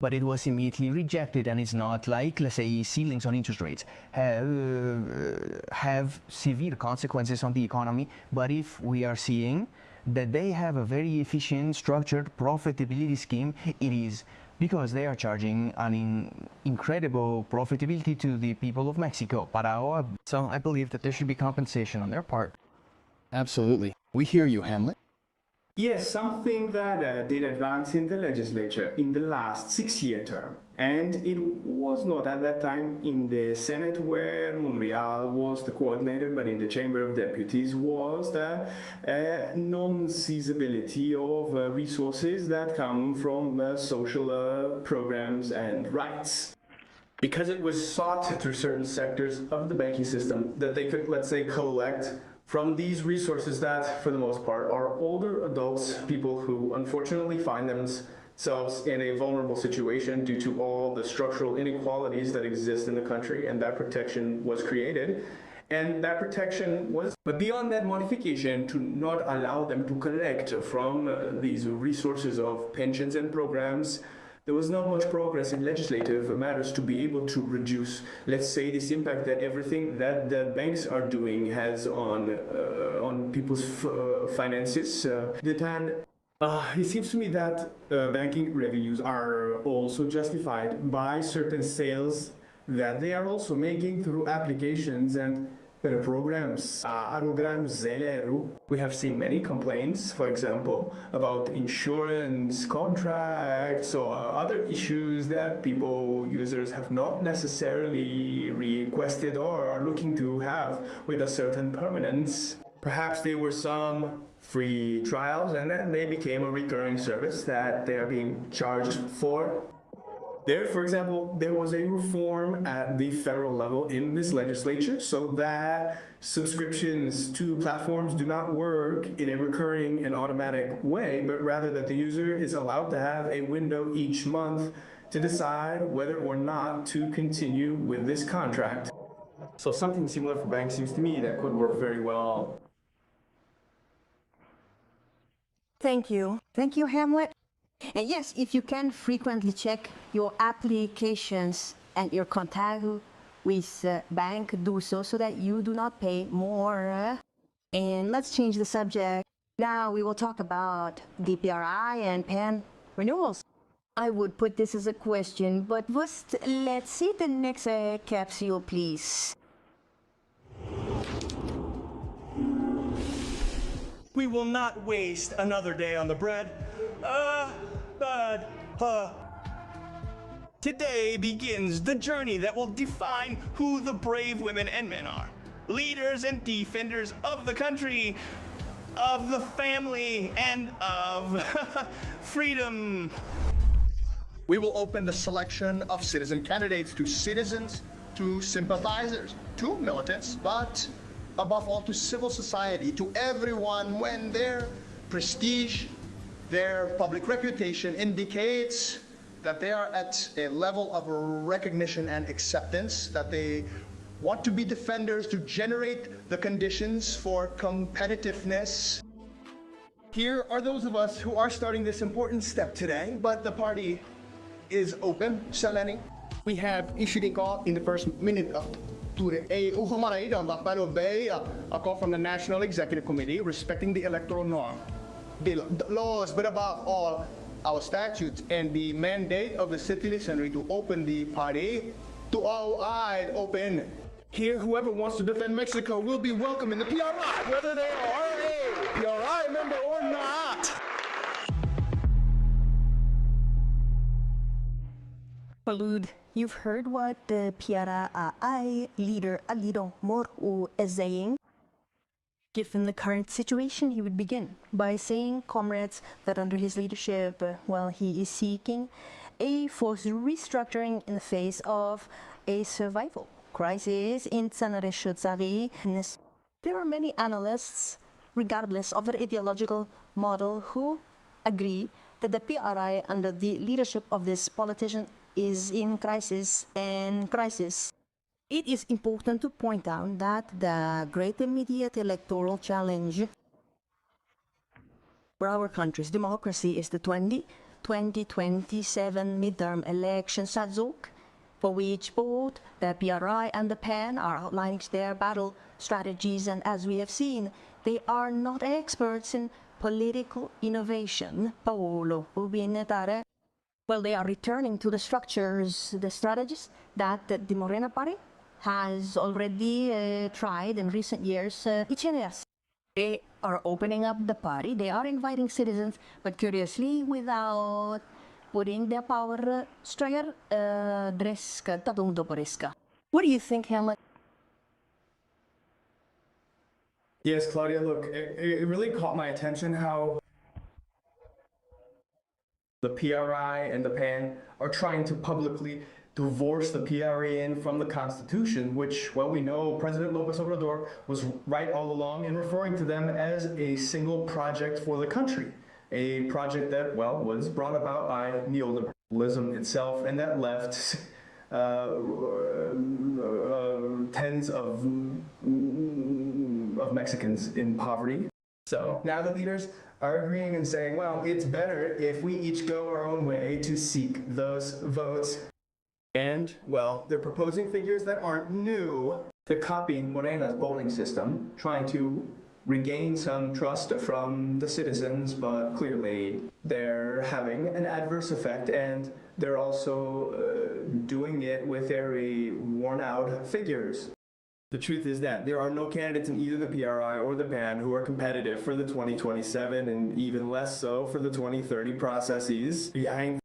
but it was immediately rejected. And it's not like, let's say, ceilings on interest rates have severe consequences on the economy. But if we are seeing that they have a very efficient, structured profitability scheme, it is because they are charging an incredible profitability to the people of Mexico. So I believe that there should be compensation on their part. Absolutely. We hear you, Hamlet. Yes, something that did advance in the legislature in the last 6-year term. And it was not at that time in the Senate where Monreal was the coordinator, but in the Chamber of Deputies was the non-seizability of resources that come from social programs and rights. Because it was sought through certain sectors of the banking system that they could, let's say, collect from these resources that, for the most part, are older adults, people who unfortunately find themselves in a vulnerable situation due to all the structural inequalities that exist in the country, and that protection was created. And that protection was, but beyond that modification, to not allow them to collect from these resources of pensions and programs, there was not much progress in legislative matters to be able to reduce, let's say, this impact that everything that the banks are doing has on people's finances. It seems to me that banking revenues are also justified by certain sales that they are also making through applications and programs. We have seen many complaints, for example, about insurance contracts or other issues that users have not necessarily requested or are looking to have with a certain permanence. Perhaps there were some free trials and then they became a recurring service that they are being charged for. There, for example, there was a reform at the federal level in this legislature so that subscriptions to platforms do not work in a recurring and automatic way, but rather that the user is allowed to have a window each month to decide whether or not to continue with this contract. So something similar for banks seems to me that could work very well. Thank you. Thank you, Hamlet. And yes, if you can frequently check your applications and your contact with bank, do so that you do not pay more. And let's change the subject. Now we will talk about the PRI and PAN renewals. I would put this as a question, but first, let's see the next capsule, please. We will not waste another day on the bread. Today begins the journey that will define who the brave women and men are. Leaders and defenders of the country, of the family, and of freedom. We will open the selection of citizen candidates to citizens, to sympathizers, to militants, but above all to civil society, to everyone when their prestige, their public reputation indicates that they are at a level of recognition and acceptance, that they want to be defenders to generate the conditions for competitiveness. Here are those of us who are starting this important step today, but the party is open. We have issued a call in the first minute of a call from the National Executive Committee respecting the electoral norm, the laws, but above all, our statutes and the mandate of the citizenry to open the party to all eyes open. Here, whoever wants to defend Mexico will be welcome in the PRI, whether they are a PRI member or not. Palud, you've heard what the PRI leader Alido Moru is saying. Given the current situation, he would begin by saying, comrades, that under his leadership, he is seeking a forced restructuring in the face of a survival crisis in Tsanareshuzari. There are many analysts, regardless of their ideological model, who agree that the PRI under the leadership of this politician is in crisis and crisis. It is important to point out that the great immediate electoral challenge for our country's democracy is the 2027 midterm elections at Zok, for which both the PRI and the PAN are outlining their battle strategies, and as we have seen, they are not experts in political innovation. Paolo, well, they are returning to the structures, the strategies that the Morena Party has already tried in recent years. They are opening up the party, they are inviting citizens, but curiously without putting their power striker dreska tatung doporeska. What do you think, Hamlet? Yes, Claudia, look, it really caught my attention how the PRI and the PAN are trying to publicly divorce the PRN from the Constitution, which, well, we know President Lopez Obrador was right all along in referring to them as a single project for the country. A project that, well, was brought about by neoliberalism itself and that left tens of Mexicans in poverty. So now the leaders are agreeing and saying, well, it's better if we each go our own way to seek those votes. And, well, they're proposing figures that aren't new. They're copying Morena's polling system, trying to regain some trust from the citizens, but clearly they're having an adverse effect, and they're also doing it with very worn-out figures. The truth is that there are no candidates in either the PRI or the PAN who are competitive for the 2027 and even less so for the 2030 processes behind,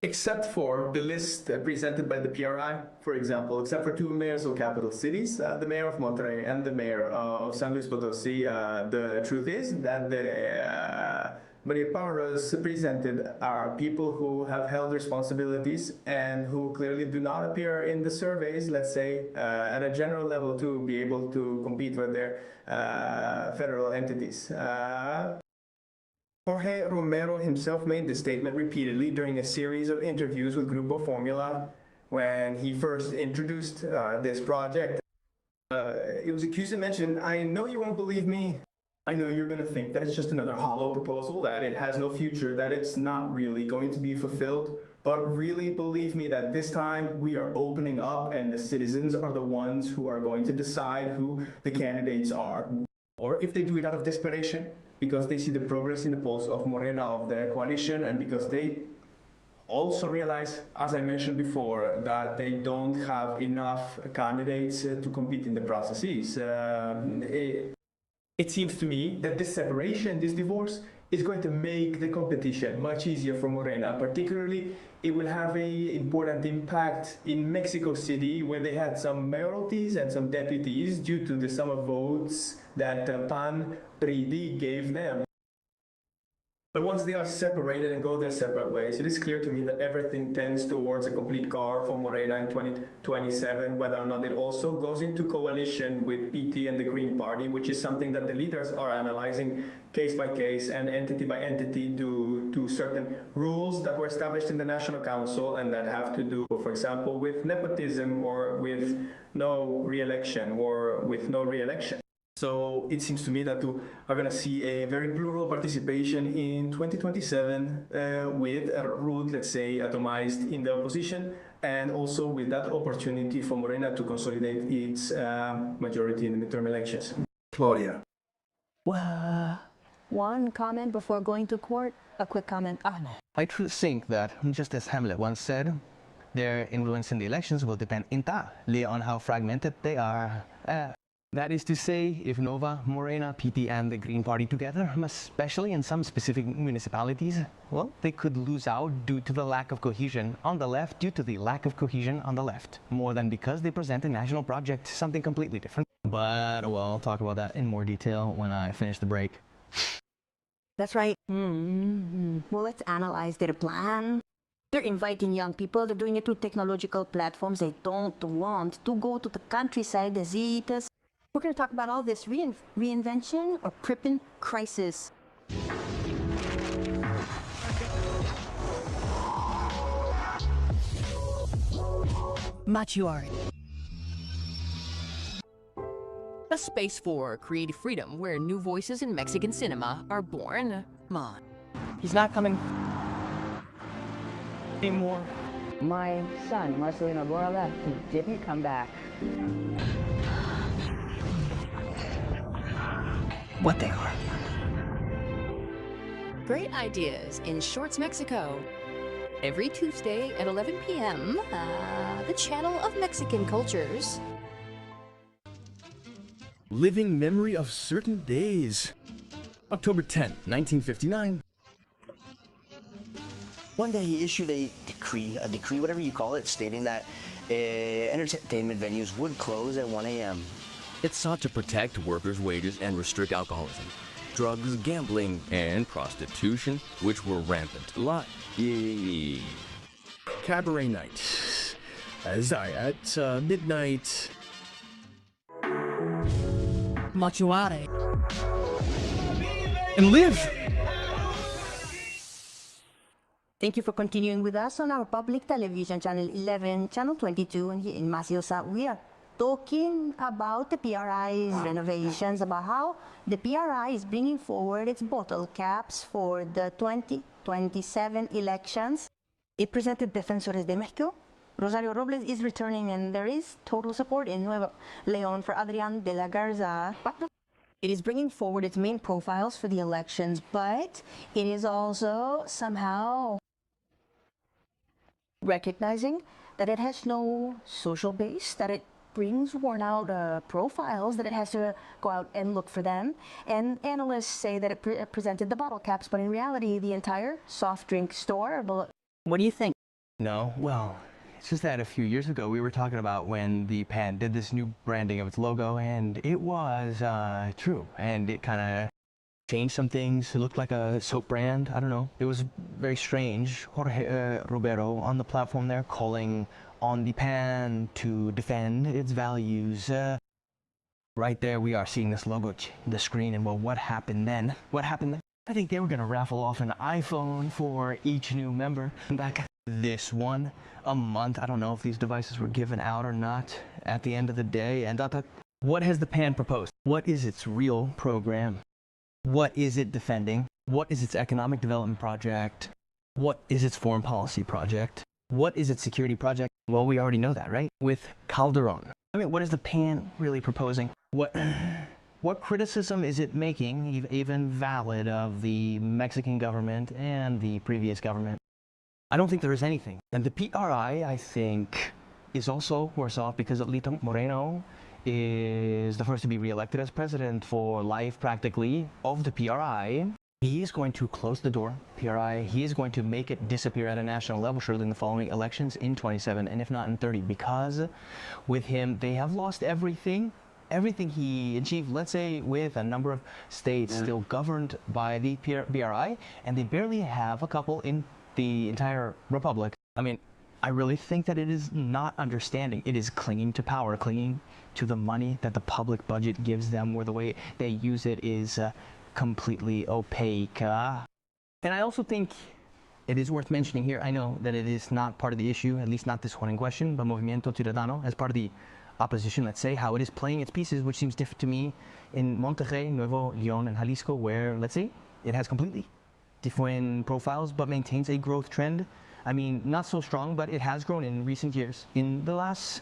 except for the list presented by the PRI, for example, except for two mayors of capital cities, the mayor of Monterrey and the mayor of San Luis Potosí. The truth is that the Maria Paulos presented are people who have held responsibilities and who clearly do not appear in the surveys, let's say, at a general level to be able to compete with their federal entities. Jorge Romero himself made this statement repeatedly during a series of interviews with Grupo Formula when he first introduced this project. It was accused and mentioned, I know you won't believe me. I know you're going to think that it's just another hollow proposal, that it has no future, that it's not really going to be fulfilled. But really believe me that this time we are opening up and the citizens are the ones who are going to decide who the candidates are. Or if they do it out of desperation, because they see the progress in the polls of Morena, of their coalition, and because they also realize, as I mentioned before, that they don't have enough candidates to compete in the processes. It seems to me that this separation, this divorce, is going to make the competition much easier for Morena. Particularly, it will have an important impact in Mexico City, where they had some mayoralties and some deputies due to the sum of votes that PAN-PRI gave them. But once they are separated and go their separate ways, it is clear to me that everything tends towards a complete car for Morena in 2027, whether or not it also goes into coalition with PT and the Green Party, which is something that the leaders are analyzing case by case and entity by entity due to certain rules that were established in the National Council and that have to do, for example, with nepotism or with no re-election or with no re-election. So it seems to me that we are going to see a very plural participation in 2027 with a route, let's say, atomized in the opposition, and also with that opportunity for Morena to consolidate its majority in the midterm elections. Claudia. One comment before going to court. A quick comment. I truly think that, just as Hamlet once said, their influence in the elections will depend entirely on how fragmented they are. That is to say, if Nova, Morena, PT, and the Green Party together, especially in some specific municipalities, well, they could lose out due to the lack of cohesion on the left, due to the lack of cohesion on the left, more than because they present a national project, something completely different. But, well, I'll talk about that in more detail when I finish the break. That's right. Well, let's analyze their plan. They're inviting young people. They're doing it through technological platforms. They don't want to go to the countryside as it is. We're going to talk about all this reinvention or Prippen crisis. Machuari. A space for creative freedom where new voices in Mexican cinema are born. He's not coming anymore. My son, Marcelino Borla, he didn't come back. What they are. Great ideas in Shorts Mexico. Every Tuesday at 11 p.m., the channel of Mexican cultures. Living memory of certain days. October 10, 1959. One day he issued a decree, whatever you call it, stating that entertainment venues would close at 1 a.m. It sought to protect workers' wages and restrict alcoholism, drugs, gambling, and prostitution, which were rampant. Cabaret night. At midnight. Machuare. And live! Thank you for continuing with us on our public television, Channel 11, Channel 22, and here in Maciosa. We are talking about the PRI's renovations, about how the PRI is bringing forward its bottle caps for the 2027 elections. It presented Defensores de México. Rosario Robles is returning, and there is total support in Nuevo León for Adrián de la Garza. It is bringing forward its main profiles for the elections, but it is also somehow recognizing that it has no social base, that it brings worn out profiles, that it has to go out and look for them. And analysts say that it presented the bottle caps, but in reality, the entire soft drink store. What do you think? No, well, it's just that a few years ago we were talking about when the pan did this new branding of its logo, and it was true, and it kind of changed some things. It looked like a soap brand. I don't know. It was very strange. Jorge Robero on the platform there calling on the pan to defend its values. Right there we are seeing this logo, the screen, and well, what happened then? What happened then? I think they were going to raffle off an iPhone for each new member. Back this one a month. I don't know if these devices were given out or not at the end of the day. And what has the PAN proposed? What is its real program? What is it defending? What is its economic development project? What is its foreign policy project? What is its security project? Well, we already know that, right? With Calderon. I mean, what is the PAN really proposing? What criticism is it making, even valid, of the Mexican government and the previous government? I don't think there is anything. And the PRI, I think, is also worse off because Lito Moreno is the first to be re-elected as president for life, practically, of the PRI. He is going to close the door, PRI. He is going to make it disappear at a national level, surely in the following elections in 27, and if not in 30, because with him, they have lost everything. Everything he achieved, let's say, with a number of states still governed by the PRI, and they barely have a couple in the entire republic. I mean, I really think that it is not understanding. It is clinging to power, clinging to the money that the public budget gives them, where the way they use it is completely opaque. And I also think it is worth mentioning here, I know that it is not part of the issue, at least not this one in question, but Movimiento Ciudadano, as part of the opposition, let's say, how it is playing its pieces, which seems different to me in Monterrey, Nuevo León, and Jalisco, where, let's say, it has completely different profiles, but maintains a growth trend. I mean, not so strong, but it has grown in recent years. In the last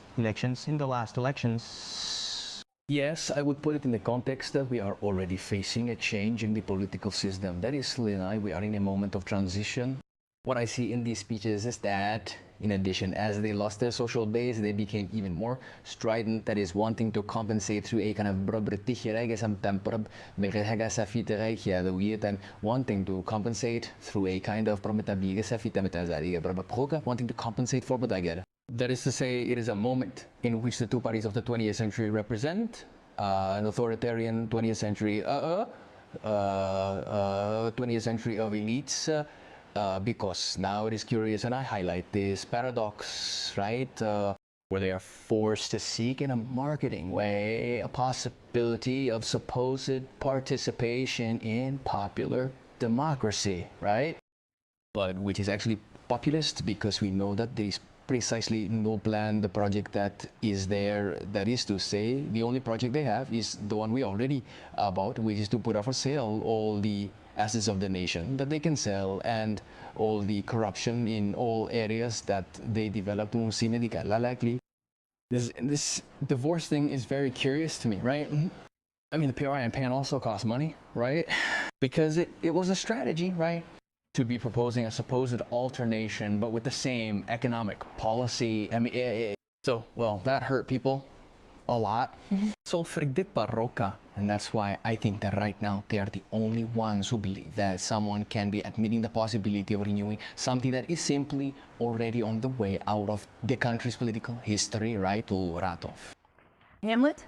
elections. Yes, I would put it in the context that we are already facing a change in the political system. That is, Lina, we are in a moment of transition. What I see in these speeches is that, in addition, as they lost their social base, they became even more strident, that is, wanting to compensate through a kind of and wanting to compensate through a kind of wanting to compensate for Badagar. That is to say, it is a moment in which the two parties of the 20th century represent an authoritarian 20th century 20th century of elites. Because now it is curious, and I highlight this paradox, right? Where they are forced to seek in a marketing way a possibility of supposed participation in popular democracy, right? But which is actually populist, because we know that there is precisely no plan, the project that is there, that is to say, the only project they have is the one we already about, which is to put up for sale all the assets of the nation that they can sell, and all the corruption in all areas that they developed. This divorce thing is very curious to me, right? I mean, the PRI and PAN also cost money, right? Because it was a strategy, right? To be proposing a supposed alternation, but with the same economic policy. I mean, so, well, that hurt people a lot. So Freddy Parroca, and that's why I think that right now they are the only ones who believe that someone can be admitting the possibility of renewing something that is simply already on the way out of the country's political history, right? To Ratov. Hamlet?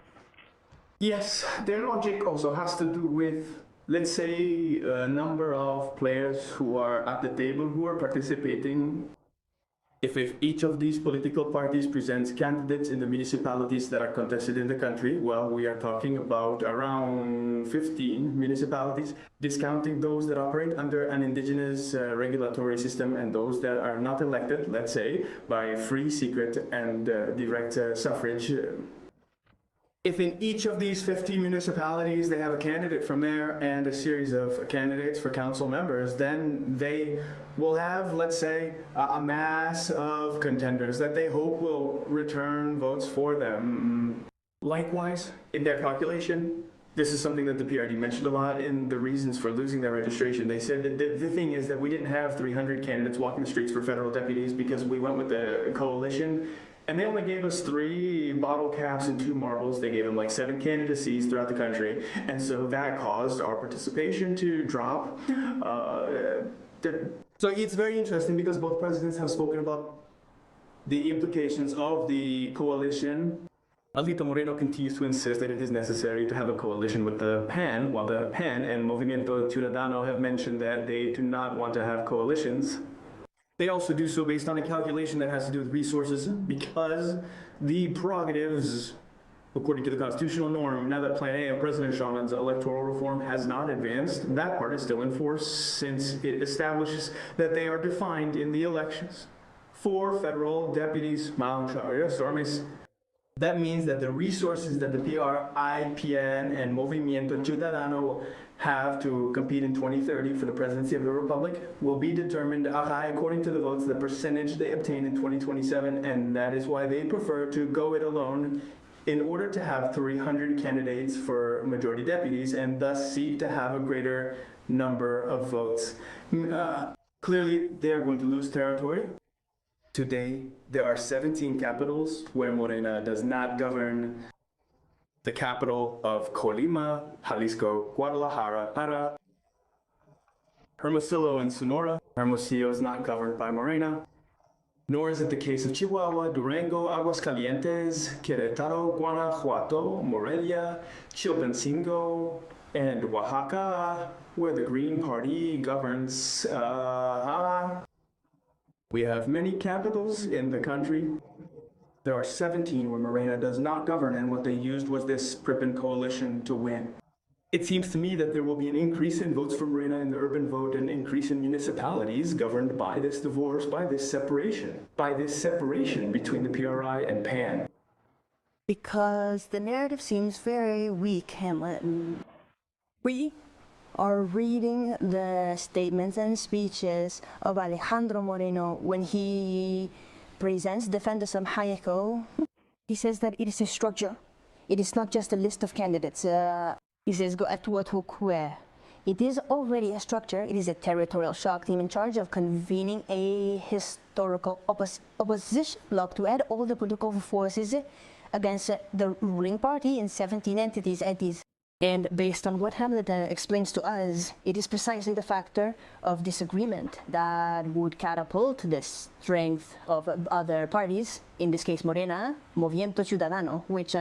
Yes, their logic also has to do with, let's say, a number of players who are at the table, who are participating If each of these political parties presents candidates in the municipalities that are contested in the country, well, we are talking about around 15 municipalities, discounting those that operate under an indigenous regulatory system and those that are not elected, let's say, by free, secret, and direct suffrage. If in each of these 15 municipalities they have a candidate from there and a series of candidates for council members, then they will have, let's say, a mass of contenders that they hope will return votes for them. Likewise, in their calculation, this is something that the PRD mentioned a lot in the reasons for losing their registration. They said that the thing is that we didn't have 300 candidates walking the streets for federal deputies because we went with the coalition. And they only gave us 3 bottle caps and 2 marbles. They gave them like 7 candidacies throughout the country. And so that caused our participation to drop. So it's very interesting because both presidents have spoken about the implications of the coalition. Alito Moreno continues to insist that it is necessary to have a coalition with the PAN, while the PAN and Movimiento Ciudadano have mentioned that they do not want to have coalitions. They also do so based on a calculation that has to do with resources because the prerogatives, according to the constitutional norm, now that Plan A of President Shawman's electoral reform has not advanced, that part is still in force since it establishes that they are defined in the elections. 4 federal deputies, that means that the resources that the PRI, PN, and Movimiento Ciudadano have to compete in 2030 for the presidency of the Republic will be determined according to the votes, the percentage they obtain in 2027, and that is why they prefer to go it alone in order to have 300 candidates for majority deputies and thus seek to have a greater number of votes. Clearly, they are going to lose territory. Today, there are 17 capitals where Morena does not govern. The capital of Colima, Jalisco, Guadalajara, Para, Hermosillo, and Sonora. Hermosillo is not governed by Morena, nor is it the case of Chihuahua, Durango, Aguascalientes, Querétaro, Guanajuato, Morelia, Chilpancingo, and Oaxaca, where the Green Party governs. We have many capitals in the country. There are 17 where Morena does not govern, and what they used was this Prippen coalition to win. It seems to me that there will be an increase in votes for Morena in the urban vote, and an increase in municipalities governed by this divorce, by this separation between the PRI and PAN. Because the narrative seems very weak, Hamlet. We are reading the statements and speeches of Alejandro Moreno when he presents Defenders of Hayeko. He says that it is a structure. It is not just a list of candidates. He says, go at what where. It is already a structure. It is a territorial shock team in charge of convening a historical opposition bloc to add all the political forces against the ruling party in 17 entities. And based on what Hamlet explains to us, it is precisely the factor of disagreement that would catapult the strength of other parties, in this case Morena, Movimiento Ciudadano, which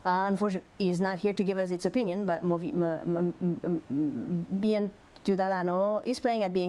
unfortunately is not here to give us its opinion, but Movimiento Ciudadano is playing at being the